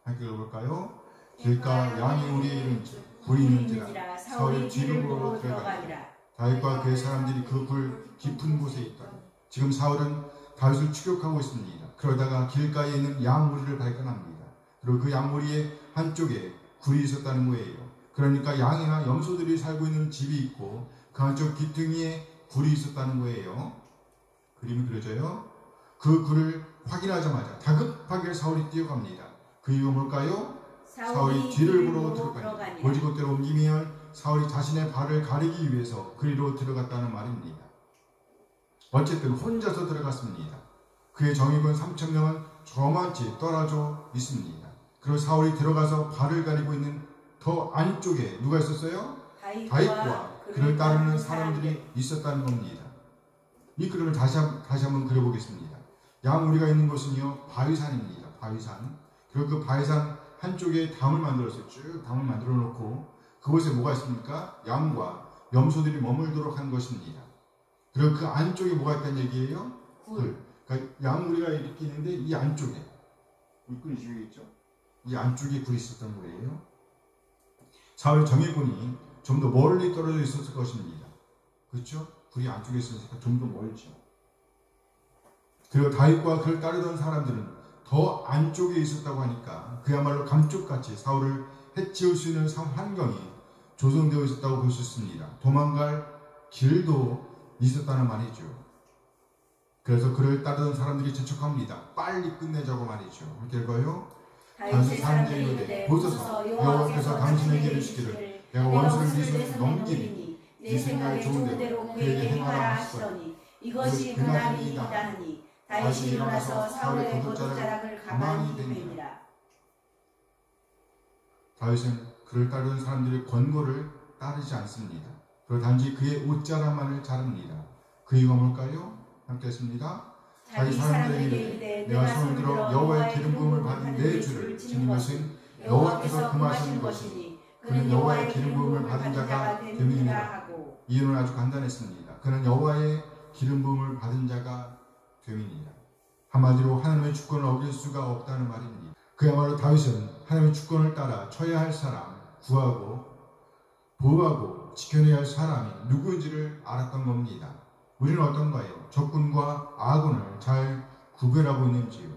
함께 읽어볼까요? 길가 양이 우리에 이른즉 불이 있는지라 사울이 뒤를 보러 들어가니라. 다윗과 그의 사람들이 그 굴 깊은 곳에 있더니. 지금 사울은 다윗을 추격하고 있습니다. 그러다가 길가에 있는 양무리를 발견합니다. 그리고 그 양무리의 한쪽에 굴이 있었다는 거예요. 그러니까 양이나 염소들이 살고 있는 집이 있고 그 한쪽 귀퉁이에 굴이 있었다는 거예요. 그림이 그려져요. 그 굴을 확인하자마자 다급하게 사울이 뛰어갑니다. 그 이유가 뭘까요? 사울이 뒤를 보러 들어가니 골지곳대로 옮기면 사울이 자신의 발을 가리기 위해서 그리로 들어갔다는 말입니다. 어쨌든 혼자서 들어갔습니다. 그의 정예군 3,000명은 저만치 떨어져 있습니다. 그리고 사울이 들어가서 발을 가리고 있는 더 안쪽에 누가 있었어요? 다윗과 그를 따르는 사람들이 있었다는 겁니다. 이 그림을 다시 한번 그려보겠습니다. 양우리가 있는 곳은요 바위산입니다. 바위산. 그리고 그 바위산 한쪽에 담을 만들었어요. 쭉 담을 만들어 놓고 그곳에 뭐가 있습니까? 양과 염소들이 머물도록 한 것입니다. 그리고 그 안쪽에 뭐가 있다는 얘기예요? 굴. 그러니까 양우리가 이렇게 있는데 이 안쪽에 물끈이 지우겠죠? 이 안쪽에 굴이 있었던 거예요. 사울 정예군이 좀 더 멀리 떨어져 있었을 것입니다. 그렇죠? 굴이 안쪽에 있으니까 좀 더 멀죠. 그리고 다윗과 그를 따르던 사람들은 더 안쪽에 있었다고 하니까 그야말로 감쪽같이 사울을 해치울 수 있는 환경이 조성되어 있었다고 볼 수 있습니다. 도망갈 길도 있었다는 말이죠. 그래서 그를 따르던 사람들이 재촉합니다. 빨리 끝내자고 말이죠. 함께 읽어요. 다윗의 사람들이 이르되 보소서 여호와께서 당신에게 이르시기를 내가 원수를 네 손에 넘기니 네 생각에 좋은 대로 그에게 행하라 하시더니 이것이 그날이이다 하니 다윗이 일어나서 사울의 겉옷자락을 가만히 뱀니라. 다윗은 그를 따르는 사람들의 권고를 따르지 않습니다. 그리고 단지 그의 옷자락만을 자릅니다. 그 이유가 뭘까요? 함께 했습니다. 자기 사람들에게 이르되 내가 손을 들어 여호와의 기름 부음을 받은 내 주를 치는 것은 여호와께서 금하시는 것이니 그는 여호와의 기름 부음을 받은 자가 됨이니라 하고. 이유는 아주 간단했습니다. 그는 여호와의 기름 부음을 받은 자가 됨이니라. 한마디로 하나님의 주권을 어길 수가 없다는 말입니다. 그야말로 다윗은 하나님의 주권을 따라 쳐야 할 사람, 구하고 보호하고 지켜내야 할 사람이 누구인지를 알았던 겁니다. 우리는 어떤가요? 적군과 아군을 잘 구별하고 있는지요?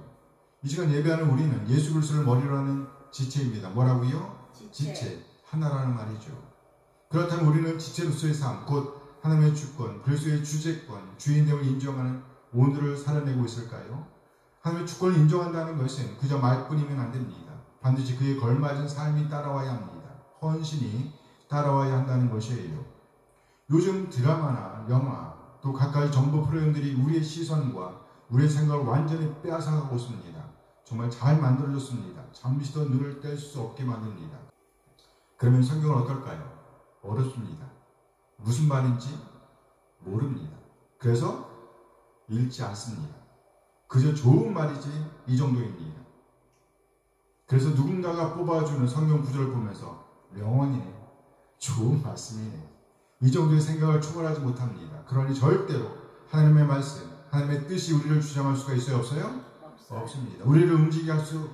이 시간 예배하는 우리는 예수 그리스도를 머리로 하는 지체입니다. 뭐라고요? 지체. 하나라는 말이죠. 그렇다면 우리는 지체로서의 삶, 곧 하나님의 주권, 그리스도의 주재권, 주인됨을 인정하는 오늘을 살아내고 있을까요? 하나님의 주권을 인정한다는 것은 그저 말뿐이면 안 됩니다. 반드시 그에 걸맞은 삶이 따라와야 합니다. 헌신이 따라와야 한다는 것이에요. 요즘 드라마나 영화, 또 각가지 정보 프로그램들이 우리의 시선과 우리의 생각을 완전히 빼앗아가고 있습니다. 정말 잘 만들어졌습니다. 잠시도 눈을 뗄 수 없게 만듭니다. 그러면 성경은 어떨까요? 어렵습니다. 무슨 말인지 모릅니다. 그래서 읽지 않습니다. 그저 좋은 말이지 이 정도입니다. 그래서 누군가가 뽑아주는 성경 구절을 보면서 명언이네, 좋은 말씀이네, 이 정도의 생각을 초월하지 못합니다. 그러니 절대로 하나님의 말씀, 하나님의 뜻이 우리를 주장할 수가 있어요? 없어요? 없습니다. 우리를 움직이게 할 수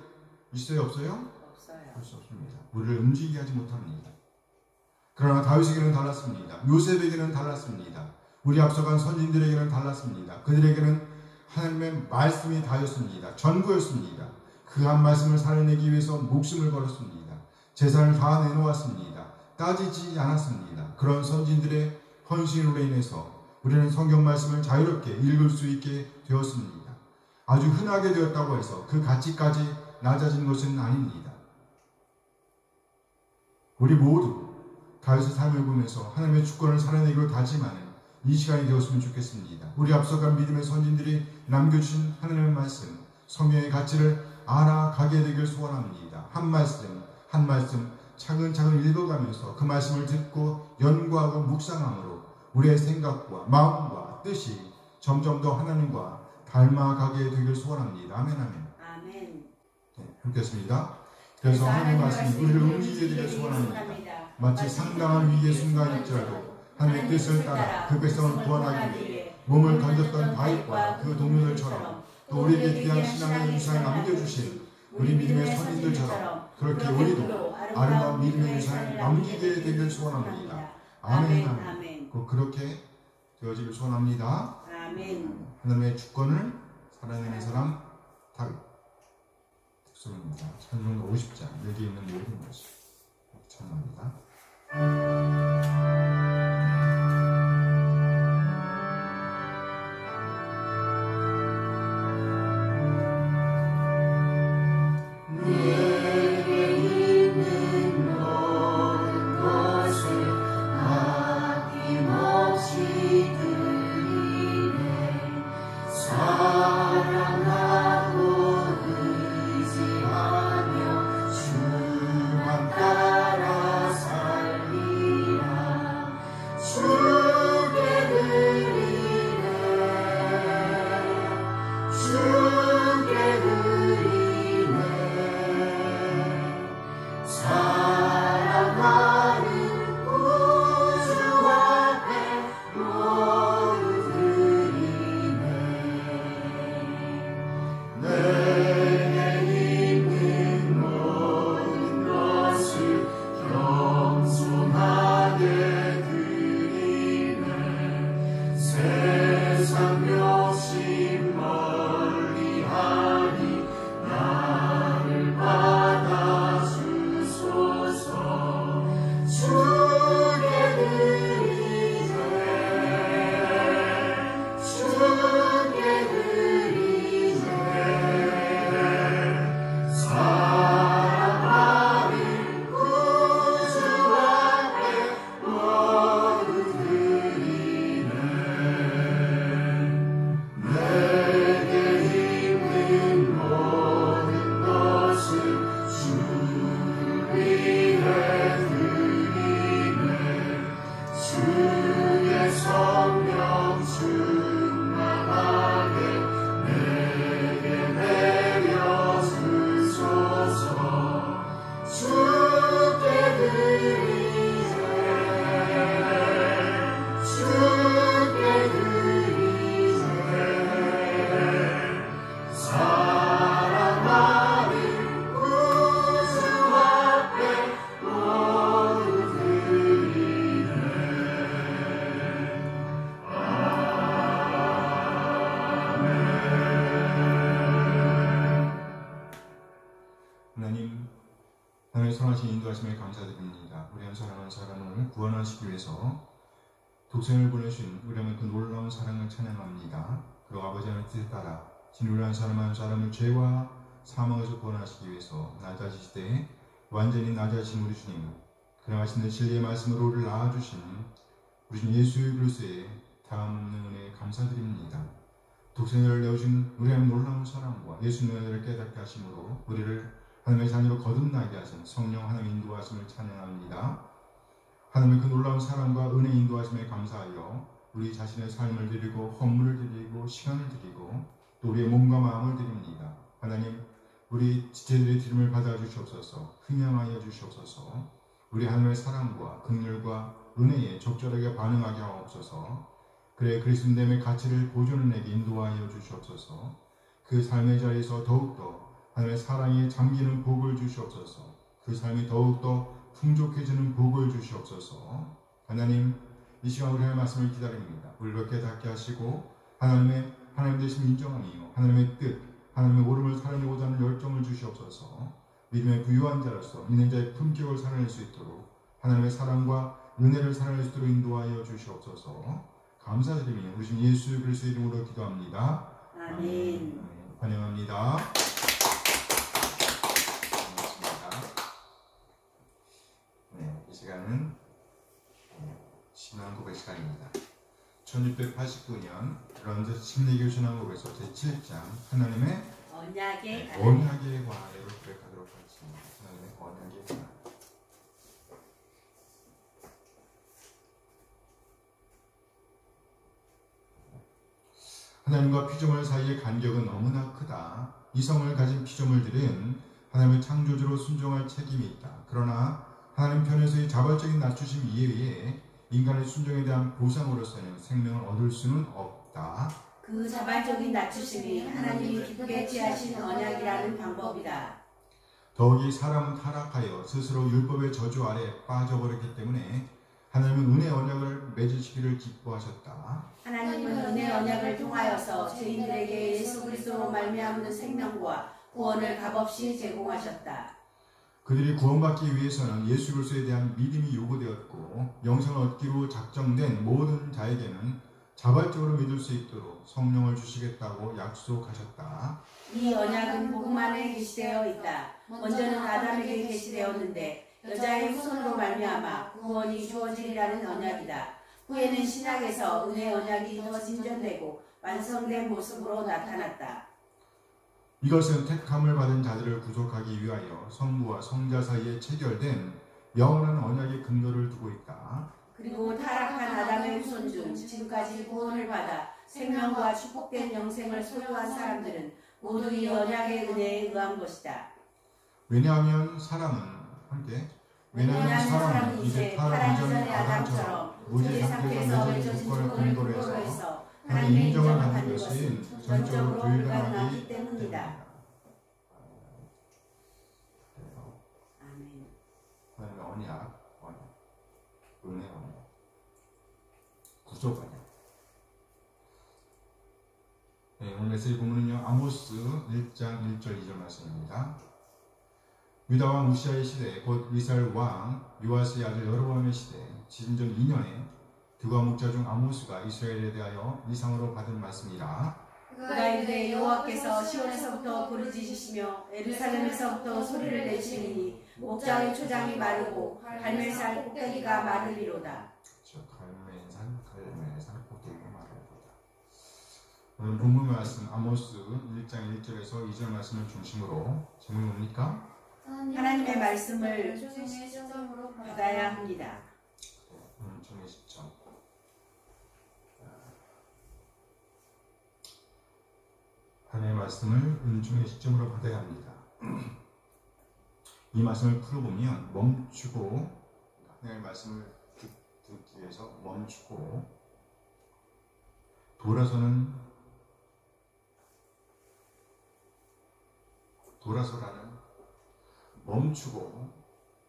있어요? 없어요? 할 수 없습니다. 우리를 움직이게 하지 못합니다. 그러나 다윗에게는 달랐습니다. 요셉에게는 달랐습니다. 우리 앞서간 선진들에게는 달랐습니다. 그들에게는 하나님의 말씀이 다였습니다. 전부였습니다. 그 한 말씀을 살아내기 위해서 목숨을 걸었습니다. 재산을 다 내놓았습니다. 따지지 않았습니다. 그런 선진들의 헌신으로 인해서 우리는 성경 말씀을 자유롭게 읽을 수 있게 되었습니다. 아주 흔하게 되었다고 해서 그 가치까지 낮아진 것은 아닙니다. 우리 모두 다윗의 삶을 보면서 하나님의 주권을 살아내기로 다짐하는 이 시간이 되었으면 좋겠습니다. 우리 앞서간 믿음의 선진들이 남겨주신 하나님의 말씀, 성경의 가치를 알아가게 되길 소원합니다. 한 말씀 한 말씀 차근차근 읽어가면서 그 말씀을 듣고 연구하고 묵상함으로 우리의 생각과 마음과 뜻이 점점 더 하나님과 닮아가게 되길 소원합니다. 아멘, 아멘. 아멘. 네, 함께 했습니다. 그래서 하나님의 말씀이 우리를 움직이게 되길 소원합니다. 마치 상당한 위기의 순간일지라도 하나님의 뜻을 따라 그 백성을 구원하기 위해 몸을 던졌던 다윗과 그 동료들처럼 또 우리에게 귀한 신앙의 유산을 남겨주신 우리 믿음의 선인들처럼 그렇게 우리도 아름다운 믿음의 유산을 남기게 되길 소원합니다. 아멘, 아멘. 꼭 그렇게 되어지길 소원합니다. 아멘. 하나님의 주권을 살아내는 사람 다윗. 특성입니다. 찬송 50장 여기 있는 모든 것이 찬송합니다. 사랑하고 의지하며 주만 따라 살 하나님의 선하신 인도하심에 감사드립니다. 우리 한 사람 한 사람을 구원하시기 위해서 독생을 보내신 우리 하나님의 그 놀라운 사랑을 찬양합니다. 그리고 아버지 하나님의 뜻에 따라 진 우리 한 사람 한 사람을 죄와 사망에서 구원하시기 위해서 낮아지시되 완전히 낮아진 우리 주님, 그나마신 진리의 말씀으로 우리를 낳아주신 우리 주 예수 그리스도의 다음없는 은혜에 감사드립니다. 독생을 내어준 우리 하나님의 놀라운 사랑과 예수님의 은혜를 깨닫게 하심으로 우리를 하나님의 자녀로 거듭나게 하신 성령 하나님의 인도하심을 찬양합니다. 하나님의 그 놀라운 사랑과 은혜 인도하심에 감사하여 우리 자신의 삶을 드리고 헌물을 드리고 시간을 드리고 또 우리의 몸과 마음을 드립니다. 하나님, 우리 지체들의 기름을 받아 주시옵소서. 흠양하여 주시옵소서. 우리 하나님의 사랑과 긍휼과 은혜에 적절하게 반응하게 하옵소서. 그래 그리스도님의 가치를 보존해내게 인도하여 주시옵소서. 그 삶의 자리에서 더욱더 하나님의 사랑에 잠기는 복을 주시옵소서. 그 삶이 더욱더 풍족해지는 복을 주시옵소서. 하나님, 이 시간 우리의 말씀을 기다립니다. 우리를 깨닫게 하시고 하나님 되심을 인정하며 하나님의 뜻, 하나님의 오름을 살아내고자 하는 열정을 주시옵소서. 믿음의 부유한 자로서 믿는 자의 품격을 살아낼 수 있도록 하나님의 사랑과 은혜를 살아낼 수 있도록 인도하여 주시옵소서. 감사드리며 우리 주 예수 그리스도의 이름으로 기도합니다. 아멘. 환영합니다. 이 시간은 신앙 고백 시간입니다. 1689년 런던 침례교 신앙고백서 제7장 하나님의 언약의 관하를 고백하도록 하겠습니다. 하나님의 언약의 관하. 하나님과 피조물 사이의 간격은 너무나 크다. 이성을 가진 피조물들은 하나님의 창조주로 순종할 책임이 있다. 그러나 하나님 편에서의 자발적인 낮추심 이외에 인간의 순종에 대한 보상으로서는 생명을 얻을 수는 없다. 그 자발적인 낮추심이 하나님이 기쁘게 취하신 언약이라는 방법이다. 더욱이 사람은 타락하여 스스로 율법의 저주 아래 빠져버렸기 때문에 하나님은 은혜 언약을 맺으시기를 기뻐하셨다. 하나님은 은혜 언약을 통하여서 죄인들에게 예수 그리스도로 말미암는 생명과 구원을 값없이 제공하셨다. 그들이 구원받기 위해서는 예수 그리스도에 대한 믿음이 요구되었고 영생을 얻기로 작정된 모든 자에게는 자발적으로 믿을 수 있도록 성령을 주시겠다고 약속하셨다. 이 언약은 복음 안에 게시되어 있다. 먼저는 아담에게 게시되었는데 여자의 후손으로 말미암아 구원이 주어지리라는 언약이다. 후에는 신약에서 은혜 언약이 더 진전되고 완성된 모습으로 나타났다. 이것은 택함을 받은 자들을 구속하기 위하여 성부와 성자 사이에 체결된 영원한 언약의 근거를 두고 있다. 그리고 타락한 아담의 후손 중 지금까지 구원을 받아 생명과 축복된 영생을 소유한 사람들은 모두 이 언약의 은혜에 의한 것이다. 왜냐하면 사람은 이제 타락 이전의 아담처럼 무죄 상태에서 맺어진 조건을 해서 하나님의 인정을 받는 것은 전적으로 불가능하기 때문이다. 아멘. 하나님의 언약, 은혜 언약, 구속 언약. 오늘 메시지 본문은요, 아모스 1장 1절 2절 말씀입니다. 유다 왕 우시아의 시대, 곧 이스라엘 왕 요아스의 아들 여로보암의 시대, 지중전 2년에 드가 목자 중 아모스가 이스라엘에 대하여 이상으로 받은 말씀이라. 그가 이르되 여호와께서 시온에서부터 부르짖으시며 예루살렘에서부터 소리를 내시리니 목자의 초장이 마르고 갈멜산 꼭대기가 마르리로다. 갈멜산 꼭대기가 마르리로다. 오늘 본문 말씀 아모스 1장 1절에서 2절 말씀을 중심으로 제목이 뭡니까? 하나님의 말씀을 은총의 시점으로 받아야 합니다. 은총의 시점. 하나님의 말씀을 은총의 시점으로 받아야 합니다. 이 말씀을 풀어보면 멈추고, 하나님의 말씀을 듣기 위해서 멈추고 돌아서라는 멈추고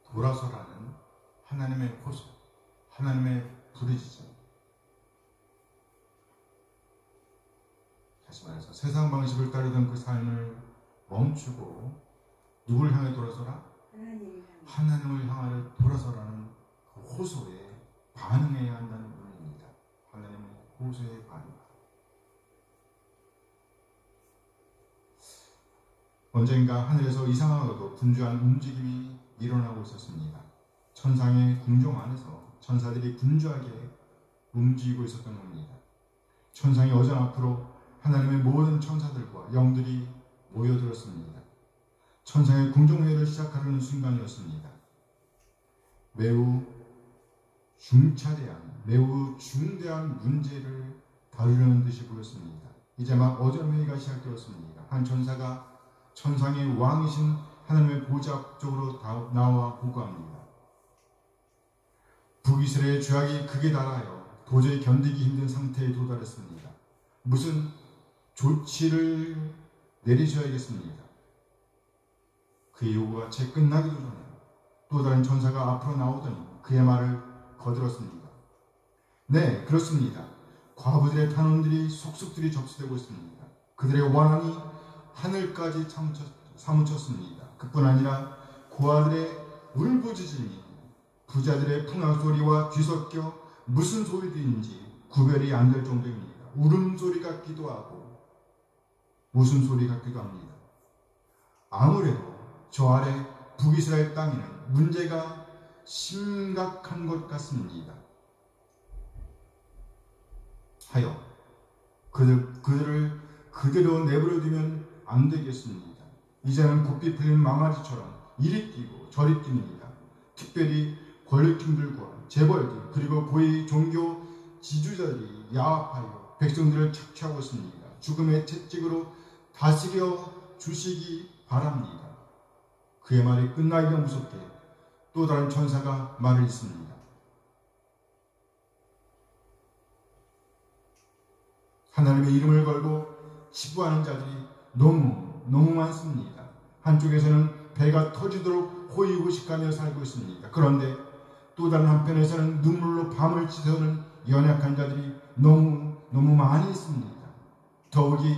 돌아서라는 하나님의 호소, 하나님의 부르짖음. 다시 말해서 세상 방식을 따르던 그 삶을 멈추고 누굴 향해 돌아서라? 하나님을 향해 하나님을 향하여 돌아서라는 그 호소에 반응해야 한다는 의미입니다. 하나님의 호소에 반응. 언젠가 하늘에서 이상하고도 분주한 움직임이 일어나고 있었습니다. 천상의 궁정 안에서 천사들이 분주하게 움직이고 있었던 겁니다. 천상의 어전 앞으로 하나님의 모든 천사들과 영들이 모여들었습니다. 천상의 궁정회의를 시작하려는 순간이었습니다. 매우 중차대한, 매우 중대한 문제를 다루려는 듯이 보였습니다. 이제 막 어전회의가 시작되었습니다. 한 천사가 천상의 왕이신 하나님의 보좌 앞쪽으로 나와 보고합니다. 북이스라엘의 죄악이 극에 달하여 도저히 견디기 힘든 상태에 도달했습니다. 무슨 조치를 내리셔야겠습니다. 그의 요구가 채 끝나기도 전에 또 다른 천사가 앞으로 나오더니 그의 말을 거들었습니다. 네, 그렇습니다. 과부들의 탄원들이 속속들이 접수되고 있습니다. 그들의 원한이 하늘까지 사무쳤습니다. 그뿐 아니라 고아들의 울부짖음이 부자들의 풍악소리와 뒤섞여 무슨 소리들인지 구별이 안 될 정도입니다. 울음소리 같기도 하고 웃음소리 같기도 합니다. 아무래도 저 아래 북이스라엘 땅에는 문제가 심각한 것 같습니다. 하여 그들을 그대로 내버려두면 안 되겠습니다. 이제는 곱비 풀린 망아지처럼 이리 뛰고 저리 뛰입니다. 특별히 권력층들과 재벌들 그리고 고위 종교 지주자들이 야합하여 백성들을 착취하고 있습니다. 죽음의 채찍으로 다스려 주시기 바랍니다. 그의 말이 끝나기가 무섭게 또 다른 천사가 말을 했습니다. 하나님의 이름을 걸고 치부하는 자들이 너무 많습니다. 한쪽에서는 배가 터지도록 호의호식하며 살고 있습니다. 그런데 또 다른 한편에서는 눈물로 밤을 지새우는 연약한 자들이 너무 많이 있습니다. 더욱이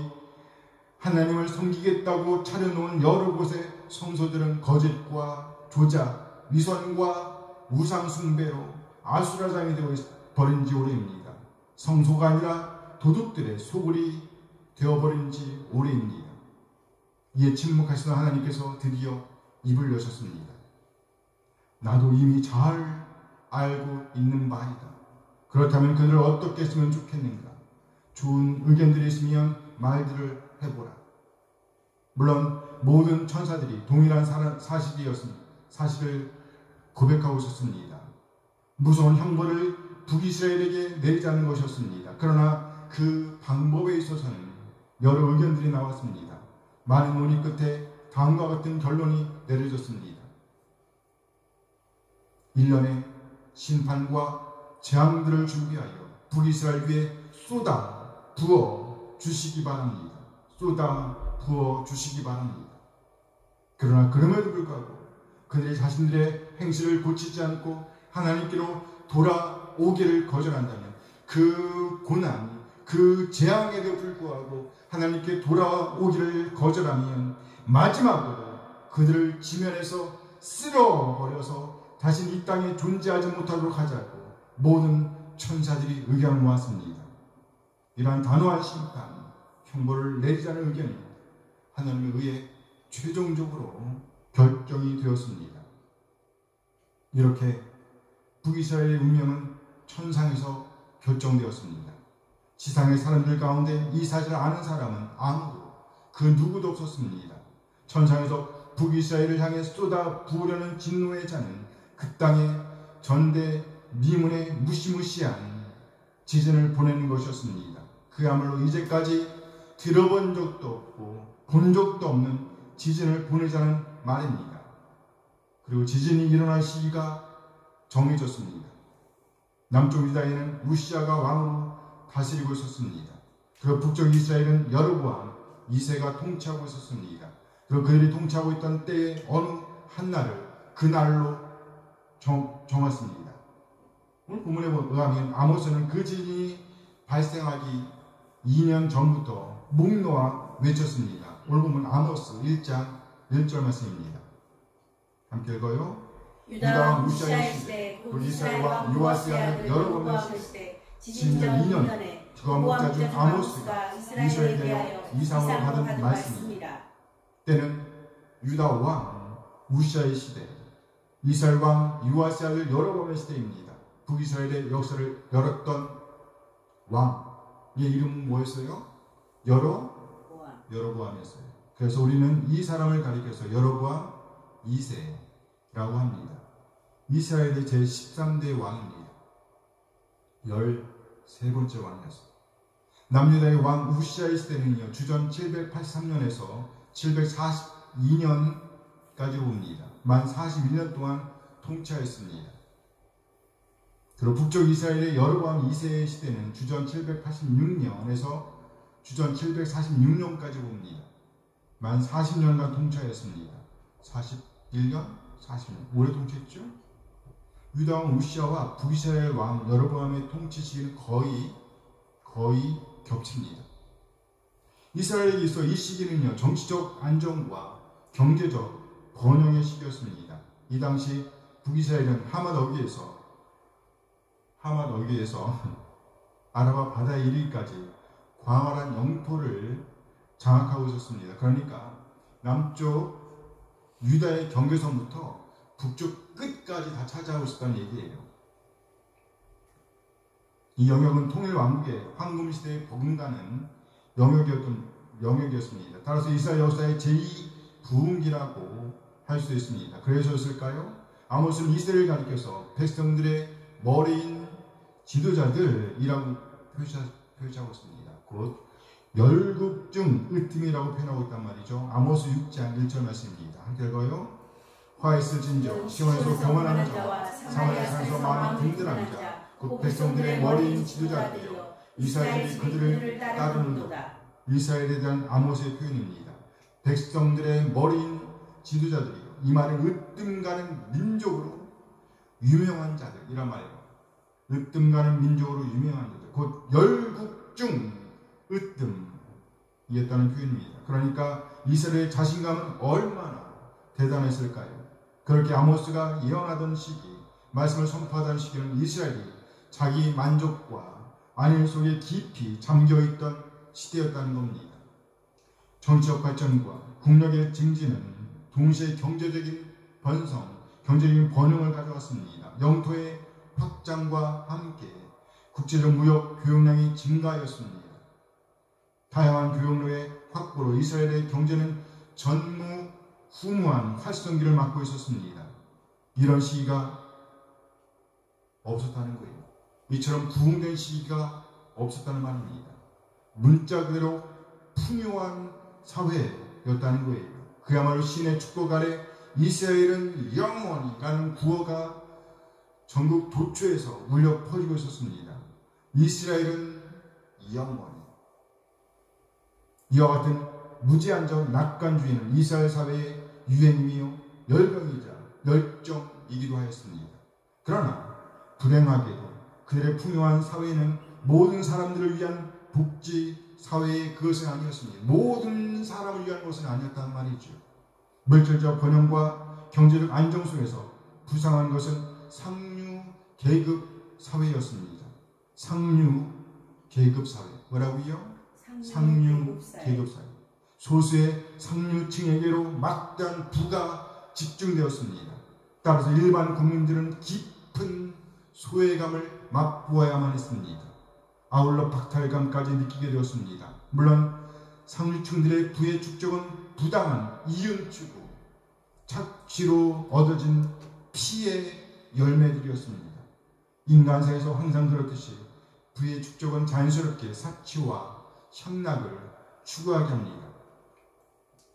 하나님을 섬기겠다고 차려놓은 여러 곳의 성소들은 거짓과 조작, 위선과 우상숭배로 아수라장이 되어 버린 지 오래입니다. 성소가 아니라 도둑들의 소굴이 되어버린 지 오래입니다. 이에 침묵하시던 하나님께서 드디어 입을 여셨습니다. 나도 이미 잘 알고 있는 바이다. 그렇다면 그들을 어떻게 했으면 좋겠는가? 좋은 의견들이 있으면 말들을 해보라. 물론 모든 천사들이 동일한 사실을 고백하고 있었습니다. 무서운 형벌을 북이스라엘에게 내리자는 것이었습니다. 그러나 그 방법에 있어서는 여러 의견들이 나왔습니다. 많은 논의 끝에 다음과 같은 결론이 내려졌습니다. 1년의 심판과 재앙들을 준비하여 북이스라엘 위에 쏟아 부어 주시기 바랍니다. 쏟아 부어 주시기 바랍니다. 그러나 그럼에도 불구하고 그들이 자신들의 행실을 고치지 않고 하나님께로 돌아오기를 거절한다면 그 고난, 그 재앙에도 불구하고 하나님께 돌아오기를 거절하면 마지막으로 그들을 지면에서 쓸어버려서 다시 이 땅에 존재하지 못하도록 하자고 모든 천사들이 의견을 모았습니다. 이러한 단호한 심판, 형벌을 내리자는 의견이 하나님에 의해 최종적으로 결정이 되었습니다. 이렇게 북이스라엘의 운명은 천상에서 결정되었습니다. 지상의 사람들 가운데 이 사실을 아는 사람은 아무도 그 누구도 없었습니다. 천상에서 북이스라엘을 향해 쏟아 부으려는 진노의 자는 그 땅에 전대미문의 무시무시한 지진을 보내는 것이었습니다. 그야말로 이제까지 들어본 적도 없고 본 적도 없는 지진을 보내자는 말입니다. 그리고 지진이 일어날 시기가 정해졌습니다. 남쪽 유다에는 우시아가 왕으로 다스리고 있었습니다. 그리고 북쪽 이스라엘은 여로보암 2세가 통치하고 있었습니다. 그리고 그들이 통치하고 있던 때의 어느 한날을 그날로 정했습니다. 오늘 본문에 의하면 아모스는 그 지진이 발생하기 2년 전부터 목 놓아 외쳤습니다. 오늘 보면 아모스 1장 1절 말씀입니다. 함께 읽어요. 유다 우시아의 시대 곧 이스라엘 왕 요아스의 아들 여로보암의 시대 지진전 2년 저가 목자 중 아모스가 이스라엘에 대하여 이상으로 받은 말씀입니다. 때는 유다 왕 우시아의 시대 이스라엘 왕 요아스의 아들 여로보암의 시대입니다. 북이스라엘의 역사를 열었던 왕의 이름은 뭐였어요? 여로보암이었어요. 그래서 우리는 이 사람을 가리켜서 여로보암 2세라고 합니다. 이스라엘의 제13대 왕입니다. 13번째 왕이었습니다. 남유다의 왕 우시아의 시대는요, 주전 783년에서 742년까지 옵니다. 만 41년 동안 통치하였습니다. 그리고 북쪽 이스라엘의 여로보암 2세의 시대는 주전 786년에서 주전 746년까지 옵니다. 만 40년간 통치하였습니다. 41년, 40년. 오래 통치했죠? 유다 왕 우시아와 북이스라엘 왕 여로보암의 통치 시기는 거의 겹칩니다. 이스라엘에 있어 이 시기는요, 정치적 안정과 경제적 번영의 시기였습니다. 이 당시 북이스라엘은 하맛 어귀에서 아라바 바다 이르기까지 광활한 영토를 장악하고 있었습니다. 그러니까 남쪽 유다의 경계선부터 북쪽 끝까지 다 차지하고 있었다는 얘기예요. 이 영역은 통일왕국의 황금시대에 버금가는 영역이었습니다. 따라서 이스라엘 역사의 제2부흥기라고 할 수 있습니다. 그래서였을까요? 아모스는 이스라엘을 가리켜서 백성들의 머리인 지도자들이라고 표시하고 있습니다. 곧 열국 중 으뜸이라고 표현하고 있단 말이죠. 아모스 6장 1절 말씀입니다. 함께 읽어요. 화 있을진저 시온에서 경원하는 자와 사마리아 산에서 마음이 든든한 자 곧 백성들의 머리인 지도자들이여 이스라엘이 그들을 따르는도다. 이스라엘에 대한 아모스의 표현입니다. 백성들의 머리인 지도자들이요. 이 말은 으뜸가는 민족으로 유명한 자들이란 말이에요. 으뜸가는 민족으로 유명한 자들, 곧 열국 중 으뜸이었다는 표현입니다. 그러니까 이스라엘의 자신감은 얼마나 대단했을까요? 그렇게 아모스가 예언하던 시기, 말씀을 선포하던 시기는 이스라엘이 자기 만족과 안일 속에 깊이 잠겨있던 시대였다는 겁니다. 정치적 발전과 국력의 증진은 동시에 경제적인 번성, 경제적인 번영을 가져왔습니다. 영토의 확장과 함께 국제적 무역 교역량이 증가하였습니다. 다양한 교역로의 확보로 이스라엘의 경제는 전무후무한 활성기를 맞고 있었습니다. 이런 시기가 없었다는 거예요. 이처럼 부흥된 시기가 없었다는 말입니다. 문자 그대로 풍요한 사회였다는 거예요. 그야말로 신의 축복 아래 이스라엘은 영원히 라는 구호가 전국 도처에서 울려 퍼지고 있었습니다. 이스라엘은 영원히. 이와 같은 무제한적 낙관주의는 이스라엘 사회의 유행이며 열정이기도 하였습니다. 그러나 불행하게도 그들의 풍요한 사회는 모든 사람들을 위한 복지 사회의 그것은 아니었습니다. 모든 사람을 위한 것은 아니었단 말이죠. 물질적 번영과 경제적 안정 속에서 부상한 것은 상류 계급 사회였습니다. 상류 계급 사회. 뭐라고요? 상류 계급 사회. 소수의 상류층에게로 막대한 부가 집중되었습니다. 따라서 일반 국민들은 깊은 소외감을 맛보아야만 했습니다. 아울러 박탈감까지 느끼게 되었습니다. 물론 상류층들의 부의 축적은 부당한 이윤추구, 착취로 얻어진 피해 열매들이었습니다. 인간사에서 항상 그렇듯이 부의 축적은 자연스럽게 사치와 향락을 추구하게 합니다.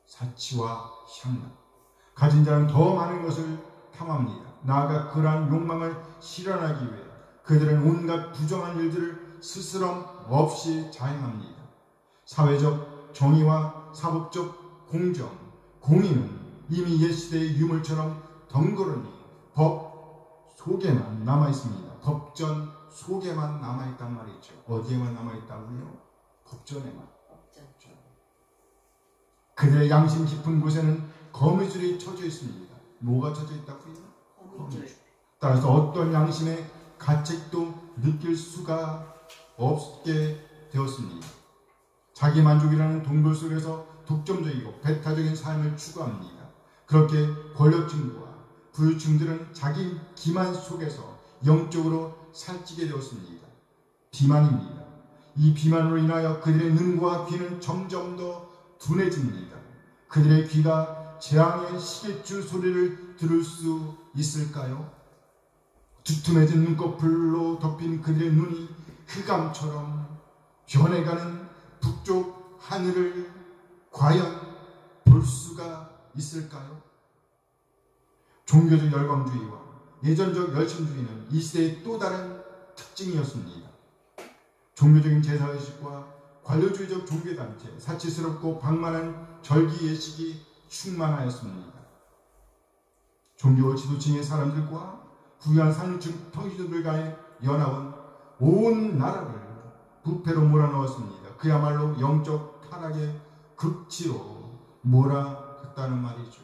사치와 향락. 가진 자는 더 많은 것을 탐합니다. 나아가 그러한 욕망을 실현하기 위해 그들은 온갖 부정한 일들을 스스럼 없이 자행합니다. 사회적 정의와 사법적 공정, 공의는 이미 옛시대의 유물처럼 덩그러니 법 속에만 남아있습니다. 법전 속에만 남아있단 말이죠. 어디에만 남아있다고요? 법전에만. 그들의 양심 깊은 곳에는 거미줄이 쳐져 있습니다. 뭐가 쳐져 있다고요? 따라서 어떤 양심의 가책도 느낄 수가 없게 되었습니다. 자기 만족이라는 동굴 속에서 독점적이고 배타적인 삶을 추구합니다. 그렇게 권력층과 부유층들은 자기 기만 속에서 영적으로 살찌게 되었습니다. 비만입니다. 이 비만으로 인하여 그들의 눈과 귀는 점점 더 둔해집니다. 그들의 귀가 재앙의 시계줄 소리를 들을 수 있을까요? 두툼해진 눈꺼풀로 덮인 그들의 눈이 흑암처럼 변해가는 북쪽 하늘을 과연 볼 수가 있을까요? 종교적 열광주의와 예전적 열심주의는 이 시대의 또 다른 특징이었습니다. 종교적인 제사의식과 관료주의적 종교단체, 사치스럽고 방만한 절기 예식이 충만하였습니다. 종교 지도층의 사람들과 부유한 상류층 통치자들과의 연합은 온 나라를 부패로 몰아넣었습니다. 그야말로 영적 타락의 극치로 몰아갔다는 말이죠.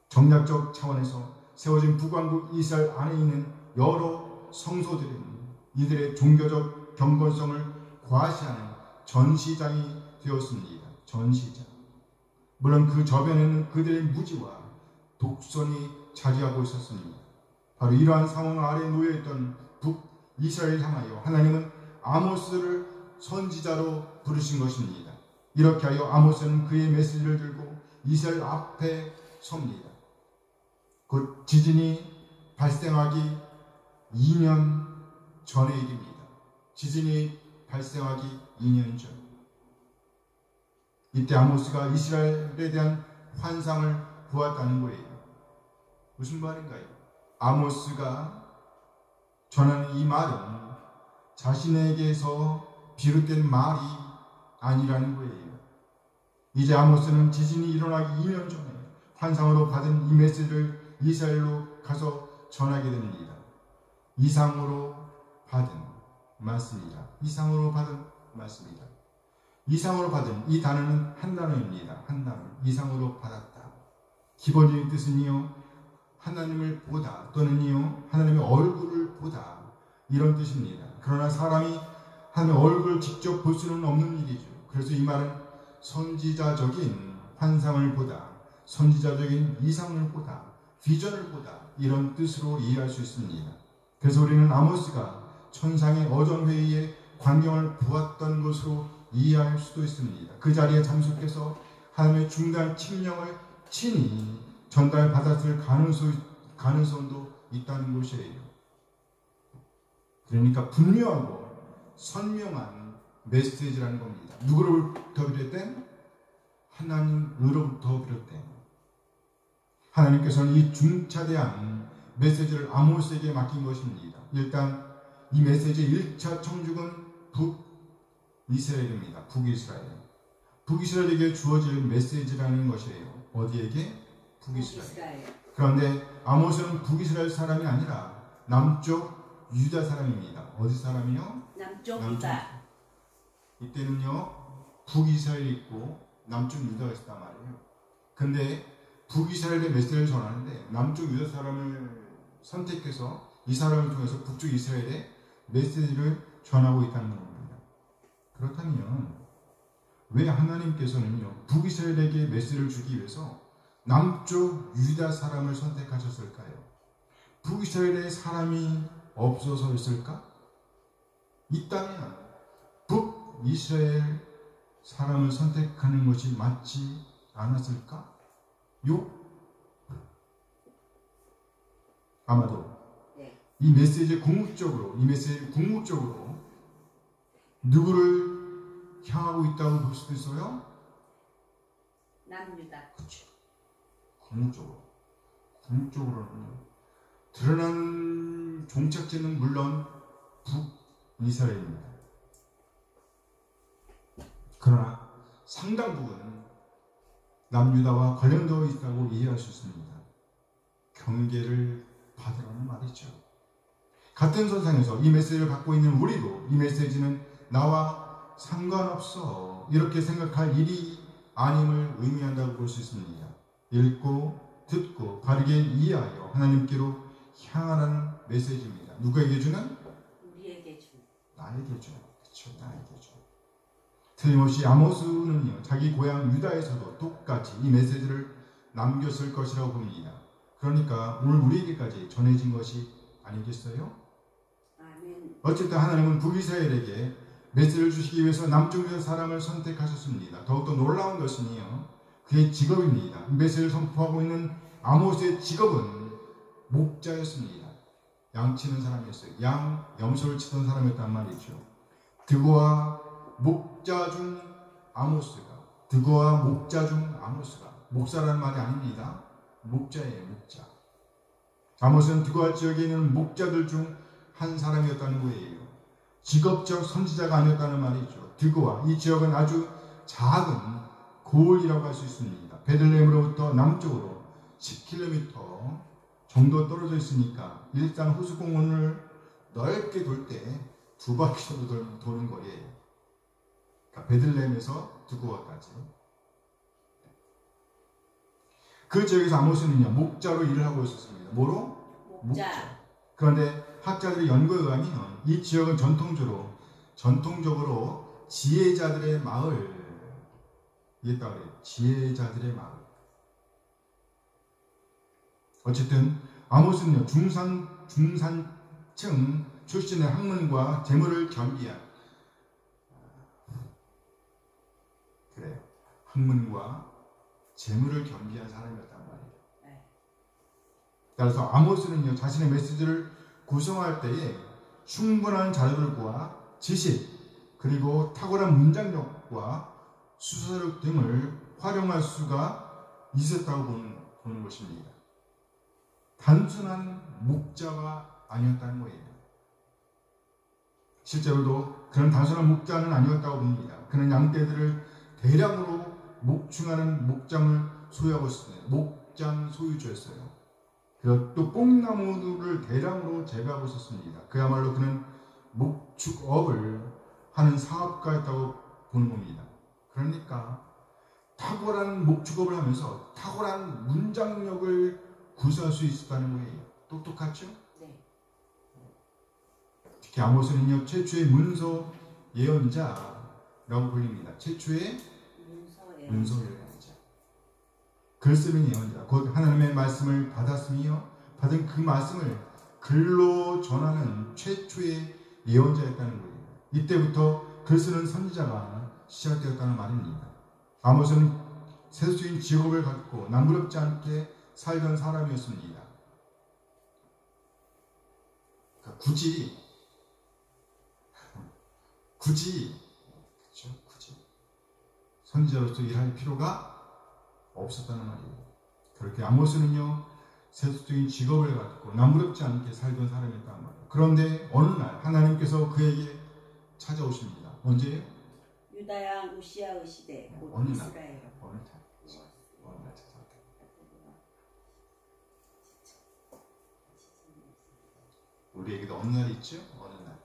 정략적 차원에서 세워진 북왕국 이스라엘 안에 있는 여러 성소들은 이들의 종교적 경건성을 과시하는 전시장이 되었습니다. 전시장. 물론 그 저변에는 그들의 무지와 독선이 자리하고 있었습니다. 바로 이러한 상황 아래에 놓여있던 북이스라엘을 향하여 하나님은 아모스를 선지자로 부르신 것입니다. 이렇게 하여 아모스는 그의 메시지를 들고 이스라엘 앞에 섭니다. 곧 지진이 발생하기 2년 전의 일입니다. 지진이 발생하기 2년 전. 이때 아모스가 이스라엘에 대한 환상을 보았다는 거예요. 무슨 말인가요? 아모스가 전하는 이 말은 자신에게서 비롯된 말이 아니라는 거예요. 이제 아모스는 지진이 일어나기 2년 전에 환상으로 받은 이 메시지를 이스라엘로 가서 전하게 됩니다. 이상으로 받은 말씀이다. 이상으로 받은 말씀이다. 이상으로 받은 이 단어는 한 단어입니다. 한 단어. 이상으로 받았다. 기본적인 뜻은요, 하나님을 보다 또는요, 하나님의 얼굴을 보다, 이런 뜻입니다. 그러나 사람이 하나님의 얼굴을 직접 볼 수는 없는 일이죠. 그래서 이 말은 선지자적인 환상을 보다, 선지자적인 이상을 보다, 비전을 보다, 이런 뜻으로 이해할 수 있습니다. 그래서 우리는 아모스가 천상의 어전회의의 광경을 보았던 것으로 이해할 수도 있습니다. 그 자리에 참석해서 하나님의 중대한 칙령을 친히 전달받았을 가능성도 있다는 것이에요. 그러니까 분명하고 선명한 메시지라는 겁니다. 누구로부터 비롯된? 하나님으로부터 비롯된. 하나님께서는 이 중차대한 메시지를 아모스에게 맡긴 것입니다. 일단 이 메시지의 1차 청중은 북이스라엘입니다. 북이스라엘. 북이스라엘에게 주어질 메시지라는 것이에요. 어디에게? 북이스라엘. 그런데 아모스는 북이스라엘 사람이 아니라 남쪽 유다 사람입니다. 어디 사람이요? 남쪽 유다. 이때는요, 북이스라엘이 있고 남쪽 유다가 있단 말이에요. 근데 북이스라엘의 메시지를 전하는데 남쪽 유다 사람을 선택해서 이 사람을 통해서 북쪽 이스라엘의 메시지를 전하고 있다는 겁니다. 그렇다면 왜 하나님께서는요, 북이스라엘에게 메시지를 주기 위해서 남쪽 유다 사람을 선택하셨을까요? 북이스라엘에 사람이 없어서였을까? 있다면 북이스라엘 사람을 선택하는 것이 맞지 않았을까? 아마도 이 메시지의 궁극적으로 누구를 향하고 있다고 볼 수도 있어요? 남유다. 그렇죠. 궁극적으로는 드러난 종착지는 물론 북이스라엘입니다. 그러나 상당 부분 남유다와 관련되어 있다고 이해할 수 있습니다. 경계를 받으라는 말이죠. 같은 선상에서 이 메시지를 갖고 있는 우리도 이 메시지는 나와 상관없어 이렇게 생각할 일이 아님을 의미한다고 볼 수 있습니다. 읽고 듣고 바르게 이해하여 하나님께로 향하라는 메시지입니다. 누구에게 주는? 우리에게 주는. 나에게 주는. 그렇죠. 나에게 주는. 틀림없이 아모스는요, 자기 고향 유다에서도 똑같이 이 메시지를 남겼을 것이라고 봅니다. 그러니까 오늘 우리에게까지 전해진 것이 아니겠어요? 아멘. 어쨌든 하나님은 북이스라엘에게 메시지를 주시기 위해서 남쪽 유다 사람을 선택하셨습니다. 더욱더 놀라운 것은요, 그의 직업입니다. 메시지를 선포하고 있는 아모스의 직업은 목자였습니다. 양 치는 사람이었어요. 염소를 치던 사람이었단 말이죠. 드고와 목자 중 아모스가, 드고와 목자 중 아모스가, 목사라는 말이 아닙니다. 목자예요, 목자. 아모스는 드고아 지역에 있는 목자들 중 한 사람이었다는 거예요. 직업적 선지자가 아니었다는 말이죠. 드고아, 이 지역은 아주 작은 고을이라고 할 수 있습니다. 베들레헴으로부터 남쪽으로 10km 정도 떨어져 있으니까 일단 호수공원을 넓게 돌 때 2바퀴 정도 도는 거리예요. 그러니까 베들레헴에서 드고아까지. 그 지역에서 아모스는요, 목자로 일을 하고 있었습니다. 뭐로? 목자. 그런데 학자들의 연구에 의하면 이 지역은 전통적으로 지혜자들의 마을, 이랬다 그래요. 지혜자들의 마을. 어쨌든 아모스는요, 중산층 출신의 학문과 재물을 겸비한, 그래요, 학문과 재물을 겸비한 사람이었단 말이에요. 따라서 아모스는요, 자신의 메시지를 구성할 때에 충분한 자료들과 지식, 그리고 탁월한 문장력과 수사력 등을 활용할 수가 있었다고 보는 것입니다. 단순한 목자가 아니었다는 거예요. 실제로도 그런 단순한 목자는 아니었다고 봅니다. 그는 양떼들을 대량으로 목충하는 목장을 소유하고 있습니다. 목장 소유주였어요. 그리고 또 뽕나무를 대량으로 재배하고 있었습니다. 그야말로 그는 목축업을 하는 사업가였다고 보는 겁니다. 그러니까 탁월한 목축업을 하면서 탁월한 문장력을 구사할 수 있었다는 거예요. 똑똑하죠? 네. 특히 아모스는요, 최초의 문서 예언자라고 불립니다. 최초의 문서 예언자. 글쓰는 예언자, 곧 하나님의 말씀을 받았으며 받은 그 말씀을 글로 전하는 최초의 예언자였다는 거예요. 이때부터 글쓰는 선지자가 시작되었다는 말입니다. 아모스는 세속적인 직업을 갖고 남부럽지 않게 살던 사람이었습니다. 그러니까 굳이 선지자로서 일할 필요가 없었다는 말이에요. 그렇게 아모스는요, 세속적인 직업을 갖고 남부럽지 않게 살던 사람이었단 말이에요. 그런데 어느 날 하나님께서 그에게 찾아오십니다. 언제예요? 유다양 우시아의 시대, 곧 어느 이스라엘. 어느 날 찾아왔다. 우리에게도 어느 날이 있죠? 어느 날.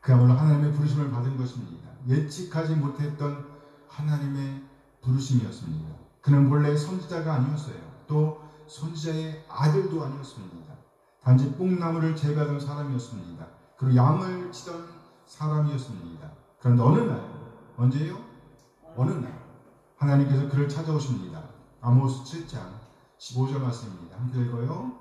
그야말로 하나님의 부르심을 받은 것입니다. 예측하지 못했던 하나님의 부르심이었습니다. 그는 본래 선지자가 아니었어요. 또 선지자의 아들도 아니었습니다. 단지 뽕나무를 재배하던 사람이었습니다. 그리고 양을 치던 사람이었습니다. 그런데 어느 날, 언제요? 어느 날 하나님께서 그를 찾아오십니다. 아모스 7장 15절 말씀입니다. 함께 읽어요.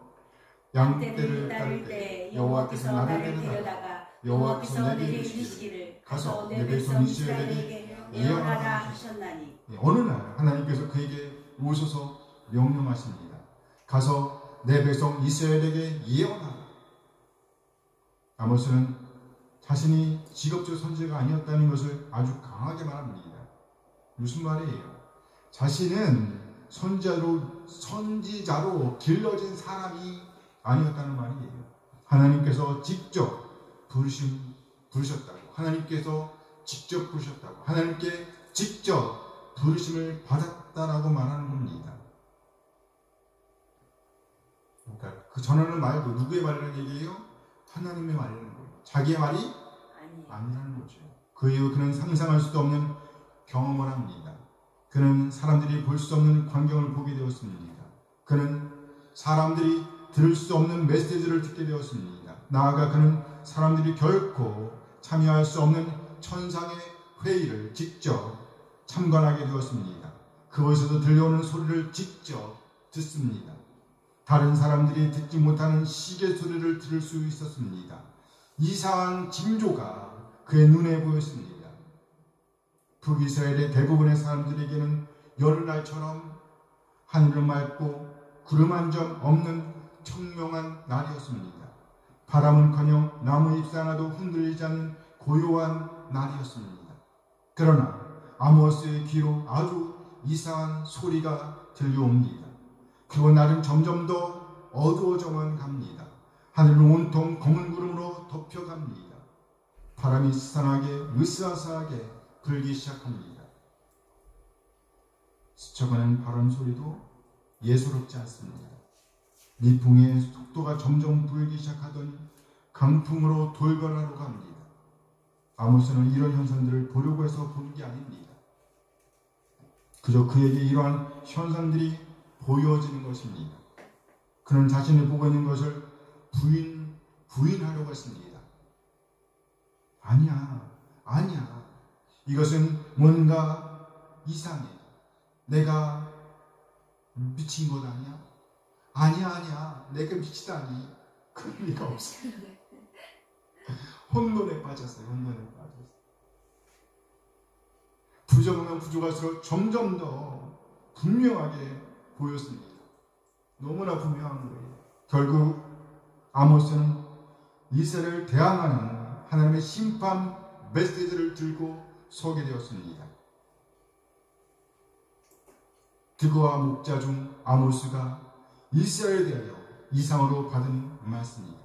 양떼를 따를 때 여호와께서 나를 데려다가 여호와께서 내게 이르시기를 가서 내 백성 이스라엘에게 예언하라 하셨나니. 어느 날 하나님께서 그에게 오셔서 명령하십니다. 가서 내 백성 이스라엘에게 예언하라. 아모스는 자신이 직업적 선지자가 아니었다는 것을 아주 강하게 말합니다. 무슨 말이에요? 자신은 선지자로 길러진 사람이 아니었다는 말이에요. 하나님께서 직접 부르셨다고. 하나님께서 직접 부르셨다고. 하나님께 직접 부르심을 받았다라고 말하는 겁니다. 그러니까 그 전하는 말도 누구의 말이라는 얘기예요? 하나님의 말이라는 거예요. 자기의 말이 아니라는 거죠. 그 이후 그는 상상할 수도 없는 경험을 합니다. 그는 사람들이 볼 수 없는 광경을 보게 되었습니다. 그는 사람들이 들을 수 없는 메시지를 듣게 되었습니다. 나아가 그는 사람들이 결코 참여할 수 없는 천상의 회의를 직접 참관하게 되었습니다. 그곳에서 들려오는 소리를 직접 듣습니다. 다른 사람들이 듣지 못하는 시계 소리를 들을 수 있었습니다. 이상한 징조가 그의 눈에 보였습니다. 북이스라엘의 대부분의 사람들에게는 여름날처럼 하늘은 맑고 구름 한 점 없는 청명한 날이었습니다. 바람은커녕 나무 잎 하나도 흔들리지 않는 고요한 날이었습니다. 그러나 아모스의 귀로 아주 이상한 소리가 들려옵니다. 그리고 날은 점점 더 어두워져만 갑니다. 하늘은 온통 검은 구름으로 덮여갑니다. 바람이 스산하게 으스아스하게 불기 시작합니다. 스쳐가는 바람 소리도 예사롭지 않습니다. 미풍의 속도가 점점 불기 시작하더니 강풍으로 돌변하러 갑니다. 아모스는 이런 현상들을 보려고 해서 보는 게 아닙니다. 그저 그에게 이러한 현상들이 보여지는 것입니다. 그는 자신을 보고 있는 것을 부인하려고 했습니다. 아니야. 이것은 뭔가 이상해. 내가 미친 것 아니야? 아니야. 내가 미치다니. 그럴 리가 없어. 혼돈에 빠졌어요. 부정하면 부족할수록 점점 더 분명하게 보였습니다. 너무나 분명한 거예요. 결국 아모스는 이스라엘을 대항하는 하나님의 심판 메시지를 들고 서게 되었습니다. 그와 목자 중 아모스가 이스라엘에 대하여 이상으로 받은 말씀입니다.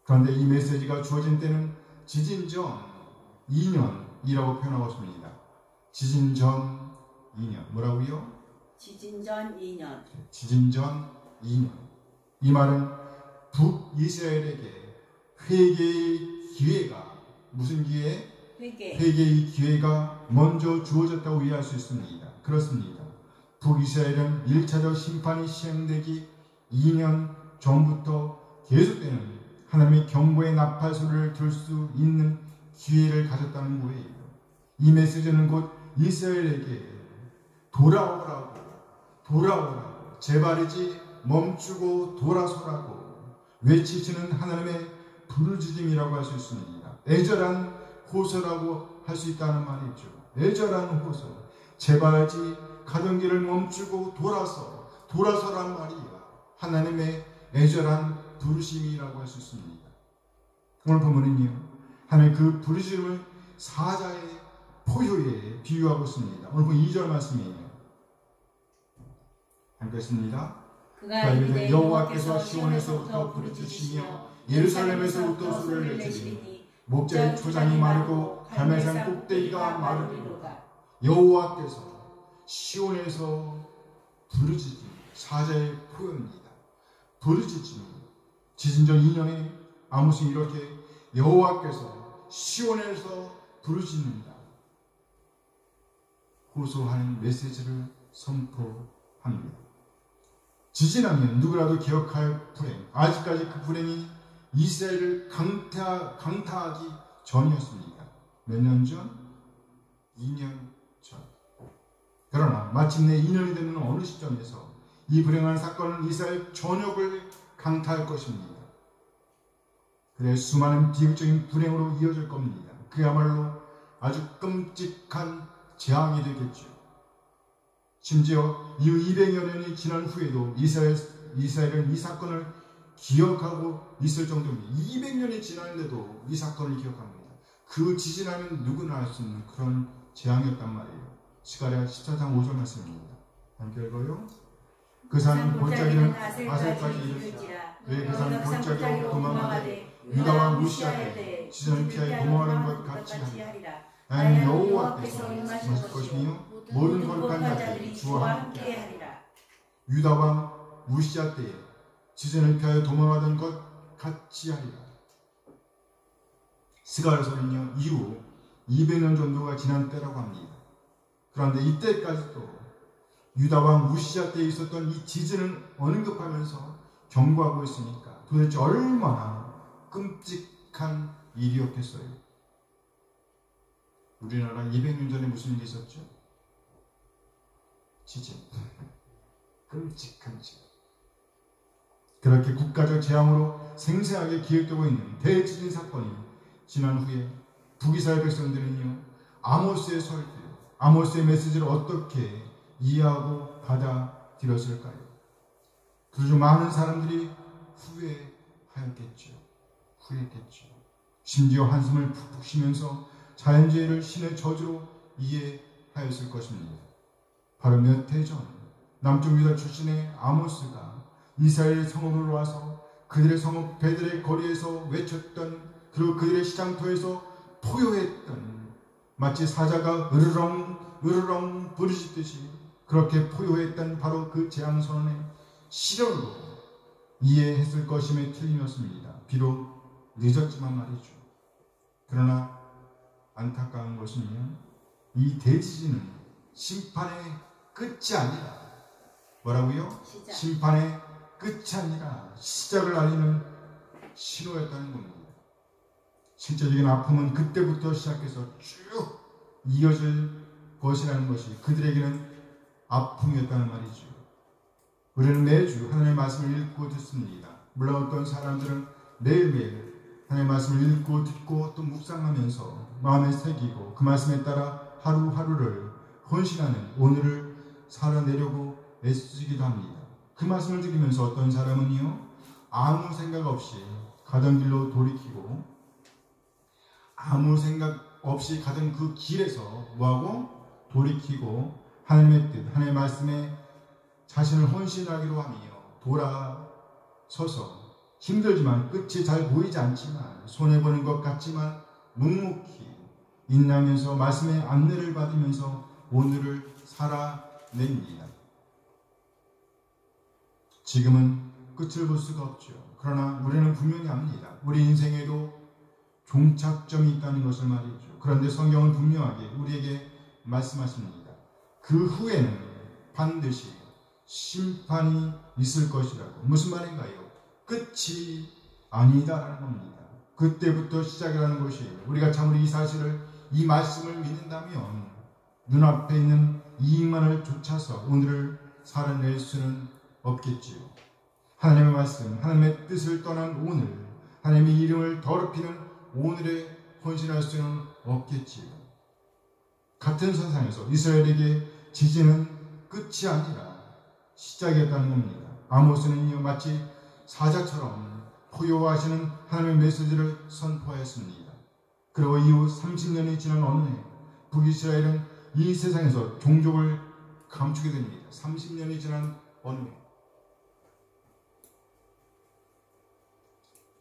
그런데 이 메시지가 주어진 때는 지진 전 2년이라고 표현하고 있습니다. 지진 전 2년. 뭐라고요? 지진 전 2년. 지진 전 2년. 이 말은 북이스라엘에게 회개의 기회가, 무슨 기회? 회개의 기회가 먼저 주어졌다고 이해할 수 있습니다. 그렇습니다. 북이스라엘은 1차적 심판이 시행되기 2년 전부터 계속되는 하나님의 경고의 나팔 소리를 들을 수 있는 기회를 가졌다는 거예요. 이 메시지는 곧 이스라엘에게 돌아오라고, 제발이지 멈추고 돌아서라고 외치시는 하나님의 부르짖음이라고 할 수 있습니다. 애절한 호소라고 할 수 있다는 말이죠. 애절한 호소. 제발이지 가던 길을 멈추고 돌아서란 말이야. 하나님의 애절한 부르심이라고 할 수 있습니다. 오늘 본문은요, 하나님 그 부르심을 사자의 포효에 비유하고 있습니다. 오늘 본 2절 말씀이에요. 읽겠습니다. 그가 이르되 여호와께서 시온에서부터 부르짖으시며 예루살렘에서부터 소리를 내시리니 목자의 초장이 마르고 갈멜산 꼭대기가 마르리로다. 여호와께서 시온에서 부르짖음, 사자의 포효입니다. 부르짖음. 지진전 2년에 아모스는 이렇게 여호와께서 시온에서 부르짖는다, 호소하는 메시지를 선포합니다. 지진하면 누구라도 기억할 불행, 아직까지 그 불행이 이스라엘을 강타하기 전이었습니다. 몇 년 전? 2년 전. 그러나 마침내 2년이 되는 어느 시점에서 이 불행한 사건은 이스라엘 전역을 강타할 것입니다. 그래 수많은 비극적인 불행으로 이어질 겁니다. 그야말로 아주 끔찍한 재앙이 되겠죠. 심지어 이후 200여 년이 지난 후에도 이스라엘은 이 사건을 기억하고 있을 정도입니다. 200년이 지났는데도 이 사건을 기억합니다. 그 지진하면 누구나 알 수 있는 그런 재앙이었단 말이에요. 스가랴 14장 5절 말씀입니다. 함께 읽어요. 그 산 골짜기는 아셀까지 이르시라. 왜 그 산 골짜기로 도망하되 유다와 우시아 때 지진을 피하여 도망하는 것 같이 하리라. 나는 여호와께서 임하실 것이며 모든 거룩한 자들이 주와 함께 하리라. 유다와 우시아 때에 지진을 피하여 도망하던 것 같이 하리라. 스가랴서는요, 이후 200년 정도가 지난 때라고 합니다. 그런데 이때까지도 유다 왕 우시아 때에 있었던 이 지진을 언급하면서 경고하고 있으니까 도대체 얼마나 끔찍한 일이었겠어요. 우리나라 200년 전에 무슨 일이 있었죠? 지진. 끔찍한 지진. 그렇게 국가적 재앙으로 생생하게 기억되고 있는 대지진 사건이 지난 후에 북이스라엘 백성들은요, 아모스의 설교, 아모스의 메시지를 어떻게 이해하고 받아들였을까요? 그래서 많은 사람들이 후회했겠죠. 심지어 한숨을 푹푹 쉬면서 자연재해를 신의 저주로 이해하였을 것입니다. 바로 몇 해 전 남쪽 유다 출신의 아모스가 이스라엘 성읍으로 와서 그들의 성읍 베들의 거리에서 외쳤던, 그리고 그들의 시장터에서 포효했던, 마치 사자가 으르렁 부르짖듯이 그렇게 포효했던 바로 그 재앙 선언의 실현으로 이해했을 것임에 틀림없습니다. 비록 늦었지만 말이죠. 그러나 안타까운 것은요, 이 대지진은 심판의 끝이 아니라, 뭐라고요? 심판의 끝이 아니라 시작을 알리는 신호였다는 겁니다. 실제적인 아픔은 그때부터 시작해서 쭉 이어질 것이라는 것이 그들에게는 아픔이었다는 말이죠. 우리는 매주 하나님의 말씀을 읽고 듣습니다. 물론 어떤 사람들은 매일매일 하나님의 말씀을 읽고 듣고 또 묵상하면서 마음에 새기고 그 말씀에 따라 하루하루를 헌신하는 오늘을 살아내려고 애쓰기도 합니다. 그 말씀을 들으면서 어떤 사람은요, 아무 생각 없이 가던 길로 돌이키고, 아무 생각 없이 가던 그 길에서 뭐하고? 돌이키고 하나님의 뜻, 하나님의 말씀에 자신을 헌신하기로 하며 돌아서서 힘들지만 끝이 잘 보이지 않지만 손해보는 것 같지만 묵묵히 인내하면서 말씀의 안내를 받으면서 오늘을 살아냅니다. 지금은 끝을 볼 수가 없죠. 그러나 우리는 분명히 압니다. 우리 인생에도 종착점이 있다는 것을 말이죠. 그런데 성경은 분명하게 우리에게 말씀하십니다. 그 후에는 반드시 심판이 있을 것이라고. 무슨 말인가요? 끝이 아니다라는 겁니다. 그때부터 시작이라는 것이에요. 우리가 참으로 이 사실을, 이 말씀을 믿는다면 눈앞에 있는 이익만을 쫓아서 오늘을 살아낼 수는 없겠지요. 하나님의 말씀, 하나님의 뜻을 떠난 오늘, 하나님의 이름을 더럽히는 오늘에 헌신할 수는 없겠지요. 같은 선상에서 이스라엘에게 지진은 끝이 아니라 시작이었다는 겁니다. 아모스는요, 마치 사자처럼 포효하시는 하나님의 메시지를 선포하였습니다. 그리고 이후 30년이 지난 어느 해 북이스라엘은 이 세상에서 종족을 감추게 됩니다. 30년이 지난 어느 해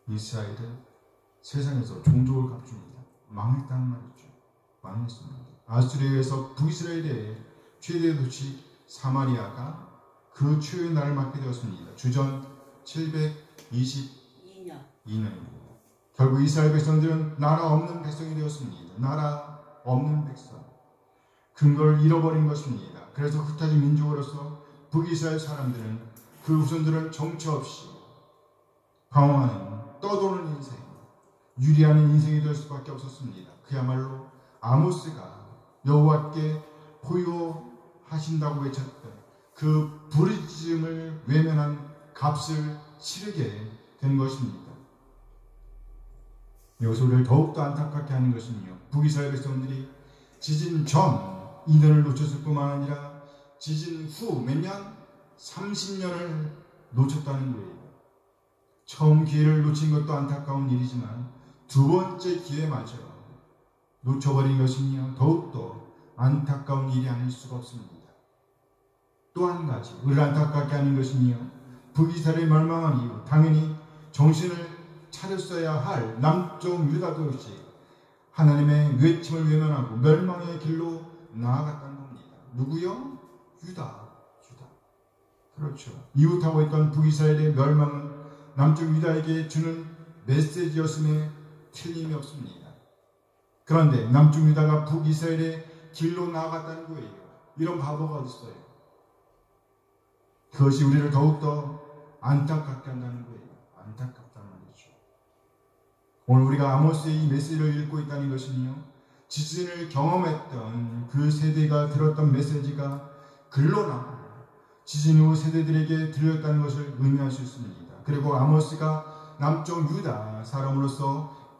이스라엘은 세상에서 종족을 감춥니다. 망했다는 말이죠. 망했습니다. 아수리아에서 북이스라엘의 최대 도시 사마리아가 그 최후의 날을 맞게 되었습니다. 주전 722년입니다. 결국 이스라엘 백성들은 나라 없는 백성이 되었습니다. 나라 없는 백성. 근거를 잃어버린 것입니다. 그래서 흩어진 민족으로서 북이스라엘 사람들은, 그 후손들은 정처 없이 방황하는, 떠도는 인생, 유리하는 인생이 될 수밖에 없었습니다. 그야말로 아모스가 여호와께 포효하신다고 외쳤던 그 부르짖음을 외면한 값을 치르게 된 것입니다. 여기서 우리를 더욱더 안타깝게 하는 것은요, 북이스라엘 백성들이 지진 전 인연을 놓쳤을 뿐만 아니라 지진 후 몇 년? 30년을 놓쳤다는 거예요. 처음 기회를 놓친 것도 안타까운 일이지만 두 번째 기회마저 놓쳐버린 것은요, 더욱더 안타까운 일이 아닐 수가 없습니다. 또 한 가지 우리를 안타깝게 하는 것은요, 북이스라엘이 멸망한 이후 당연히 정신을 차렸어야 할 남쪽 유다도 역시 하나님의 외침을 외면하고 멸망의 길로 나아갔다는 겁니다. 누구요? 유다. 그렇죠. 이웃하고 있던 북이스라엘의 멸망은 남쪽 유다에게 주는 메시지였음에 틀림이 없습니다. 그런데 남쪽 유다가 북이스라엘의 길로 나아갔다는 거예요. 이런 바보가 어딨어요? 그것이 우리를 더욱더 안타깝게 한다는 거예요. 안타깝다는 말이죠. 오늘 우리가 아모스의 이 메시지를 읽고 있다는 것은요, 지진을 경험했던 그 세대가 들었던 메시지가 글로나 지진 후 세대들에게 들렸다는 것을 의미할 수 있습니다. 그리고 아모스가 남쪽 유다 사람으로서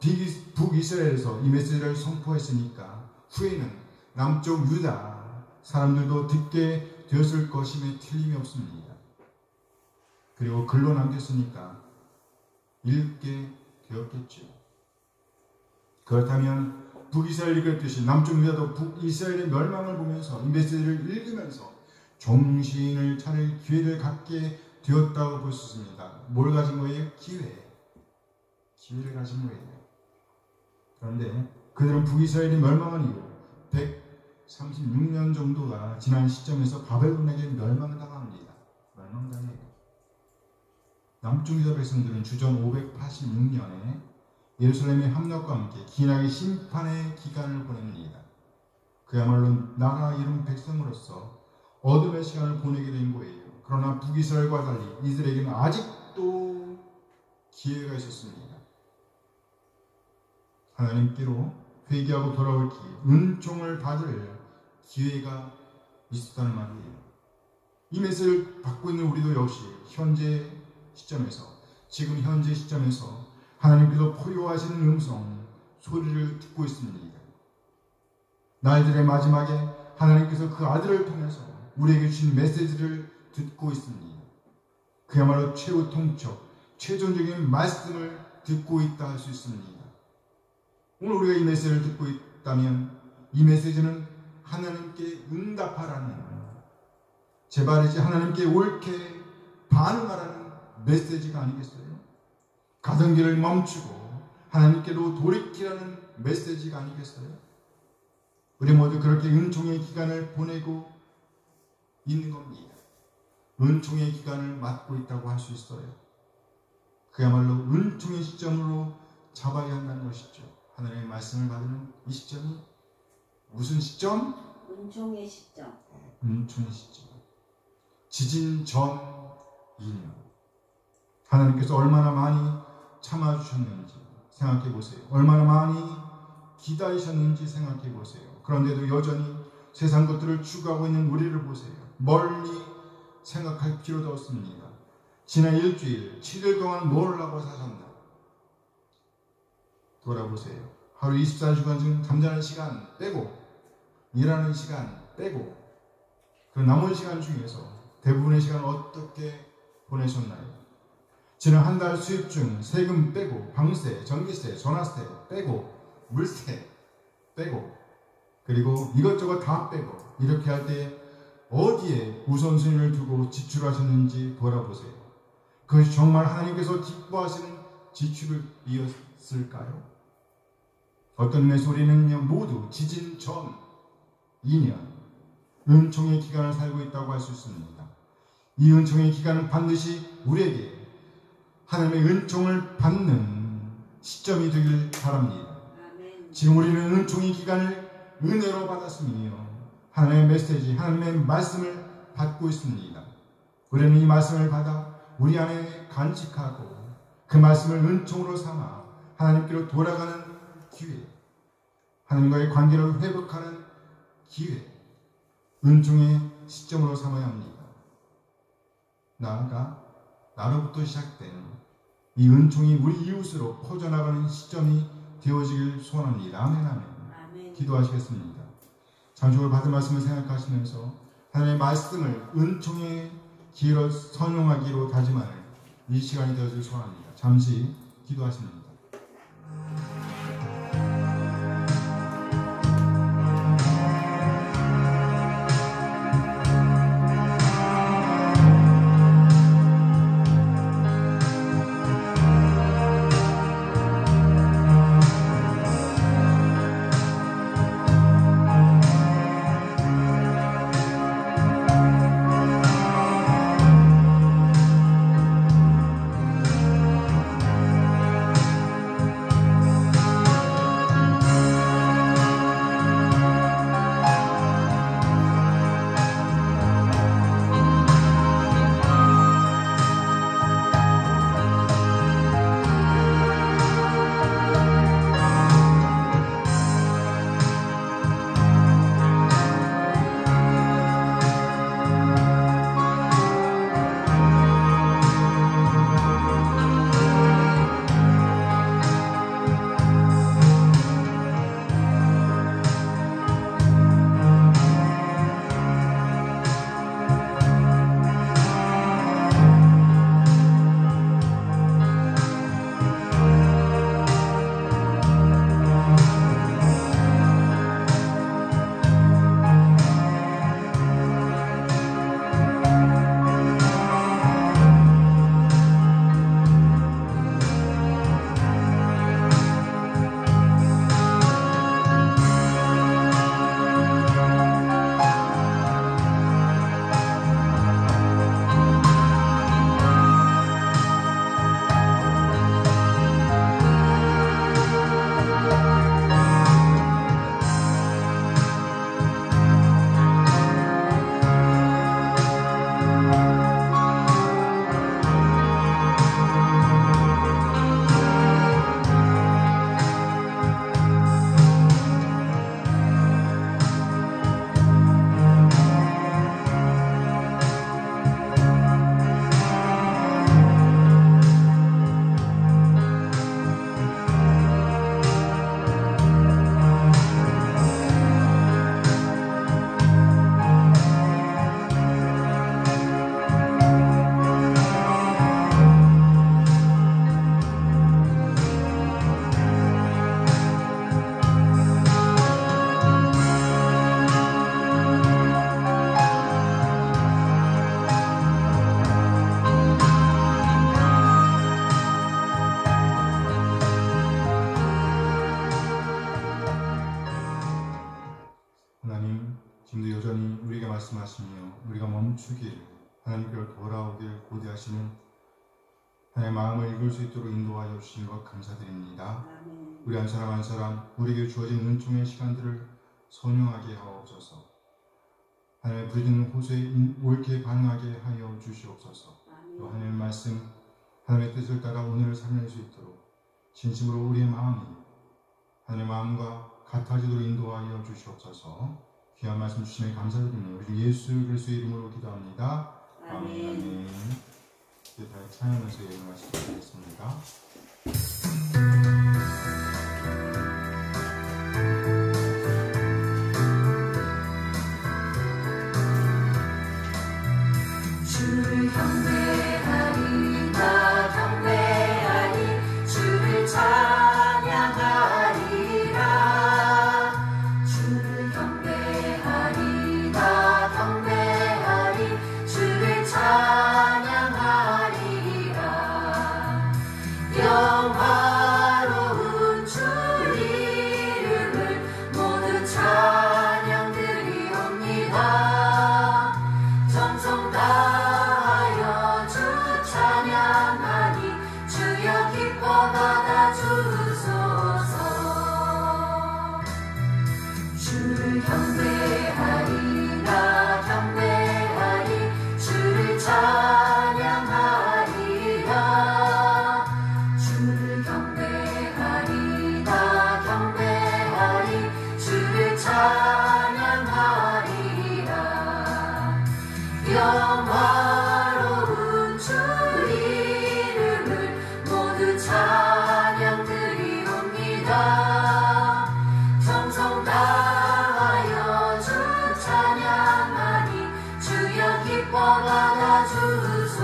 북이스라엘에서 이 메시지를 선포했으니까 후에는 남쪽 유다 사람들도 듣게 되었을 것임에 틀림이 없습니다. 그리고 글로 남겼으니까 읽게 되었겠죠. 그렇다면 북이스라엘이 그랬듯이 남쪽 유다도 북이스라엘의 멸망을 보면서 이 메시지를 읽으면서 정신을 차릴 기회를 갖게 되었다고 볼 수 있습니다. 뭘 가진 거예요? 기회를 가진 거예요. 그런데 그들은 북이스라엘이 멸망한 이후 136년 정도가 지난 시점에서 바벨론에게 멸망당합니다. 멸망당해요. 남쪽 유다 백성들은 주전 586년에 예루살렘의 함락과 함께 기나게 심판의 기간을 보냅니다. 그야말로 나라 이름 백성으로서 어둠의 시간을 보내게 된 거예요. 그러나 북이스라엘과 달리 이들에게는 아직도 기회가 있었습니다. 하나님께로 회개하고 돌아올 기회, 은총을 받을 기회가 있었다는 말이에요. 이 메시지를 받고 있는 우리도 역시 현재 시점에서, 지금 현재 시점에서 하나님께서 포효하시는 음성, 소리를 듣고 있습니다. 날들의 마지막에 하나님께서 그 아들을 통해서 우리에게 주신 메시지를 듣고 있습니다. 그야말로 최후 통첩, 최종적인 말씀을 듣고 있다 할 수 있습니다. 오늘 우리가 이 메시지를 듣고 있다면 이 메시지는 하나님께 응답하라는, 제발이지 하나님께 옳게 반응하라는 메시지가 아니겠어요? 가던 길을 멈추고 하나님께로 돌이키라는 메시지가 아니겠어요? 우리 모두 그렇게 은총의 기간을 보내고 있는 겁니다. 은총의 기간을 맞고 있다고 할 수 있어요. 그야말로 은총의 시점으로 잡아야 한다는 것이죠. 하나님의 말씀을 받는 이 시점이 무슨 시점? 은총의 시점. 은총의 시점. 지진 전 2년. 하나님께서 얼마나 많이 참아주셨는지 생각해 보세요. 얼마나 많이 기다리셨는지 생각해 보세요. 그런데도 여전히 세상 것들을 추구하고 있는 우리를 보세요. 멀리 생각할 필요도 없습니다. 지난 일주일, 7일 동안 뭘 하고 사셨나? 돌아보세요. 하루 24시간 중 잠자는 시간 빼고, 일하는 시간 빼고, 그 남은 시간 중에서 대부분의 시간을 어떻게 보내셨나요? 지난 한 달 수입 중 세금 빼고, 방세, 전기세, 전화세 빼고, 물세 빼고, 그리고 이것저것 다 빼고, 이렇게 할 때 어디에 우선순위를 두고 지출하셨는지 돌아보세요. 그것이 정말 하나님께서 기뻐하시는 지출이었을까요? 어떤 메소리는요, 모두 지진 전 2년 은총의 기간을 살고 있다고 할 수 있습니다. 이 은총의 기간은 반드시 우리에게 하나님의 은총을 받는 시점이 되길 바랍니다. 아멘. 지금 우리는 은총의 기간을 은혜로 받았으며 하나님의 메시지, 하나님의 말씀을 받고 있습니다. 우리는 이 말씀을 받아 우리 안에 간직하고 그 말씀을 은총으로 삼아 하나님께로 돌아가는 기회, 하나님과의 관계를 회복하는 기회, 은총의 시점으로 삼아야 합니다. 나아가 나로부터 시작된 이 은총이 우리 이웃으로 퍼져나가는 시점이 되어지길 소원합니다. 아멘, 아멘. 아멘. 기도하시겠습니다. 장축을 받은 말씀을 생각하시면서 하나님의 말씀을 은총의 기회로 선용하기로 다짐하는 이 시간이 되어지길 소원합니다. 잠시 기도하십니다. 주길, 하나님께로 돌아오길 고대하시는 하나님의 마음을 읽을 수 있도록 인도하여 주신 것 감사드립니다. 아멘. 우리 한 사람 한 사람 우리에게 주어진 은총의 시간들을 선용하게 하옵소서. 하나님의 부르짖는 호소에 옳게 반응하게 하여 주시옵소서. 또 하나님의 말씀, 하나님의 뜻을 따라 오늘을 살릴 수 있도록 진심으로 우리의 마음이 하나님의 마음과 같아지도록 인도하여 주시옵소서. 귀한 말씀 주시면 감사드립니다. 우리 예수 그리스도의 이름으로 기도합니다. 아멘. 이제 다 찬양하면서 예배 말씀드리겠습니다. 주를 경배하리 나 경배하리 주를 찬양하리라 주를 경배하리 나 경배하리 주를 찬양하리라 영화로운 주 이름을 모두 찬양드리옵니다 정성 다하여 주 찬양하니 주여 기뻐 받아주소서 주를 경배하리 나 경배하리 주를 찬양하리라 주를 경배하리 나 경배하리 주를 찬양하리라 영화로운 주 이름을 모두 찬양드리옵니다 정성 다하여 주 찬양하니 주여 기뻐 받아주소서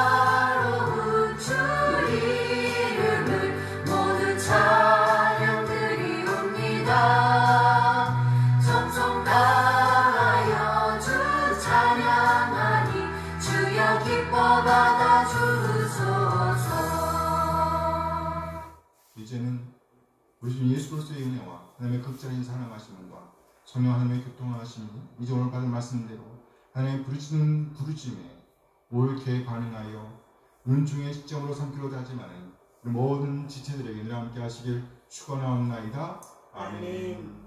영화로운 주 이름을 모두 찬양드리옵니다 정성 다하여 주 찬양하니 주여 기뻐 받아주소서 이제는 우리 주 예수 그리스도의 은혜와 하나님의 극적인 사랑하심과 성령 하나님의 교통하심이 이제 오늘 받은 말씀대로 하나님의 부르짖는 부르짐에 옳게 반응하여 은총의 시점으로 삼기로도 하지만 모든 지체들에게 늘 함께 하시길 축원하옵나이다. 아멘.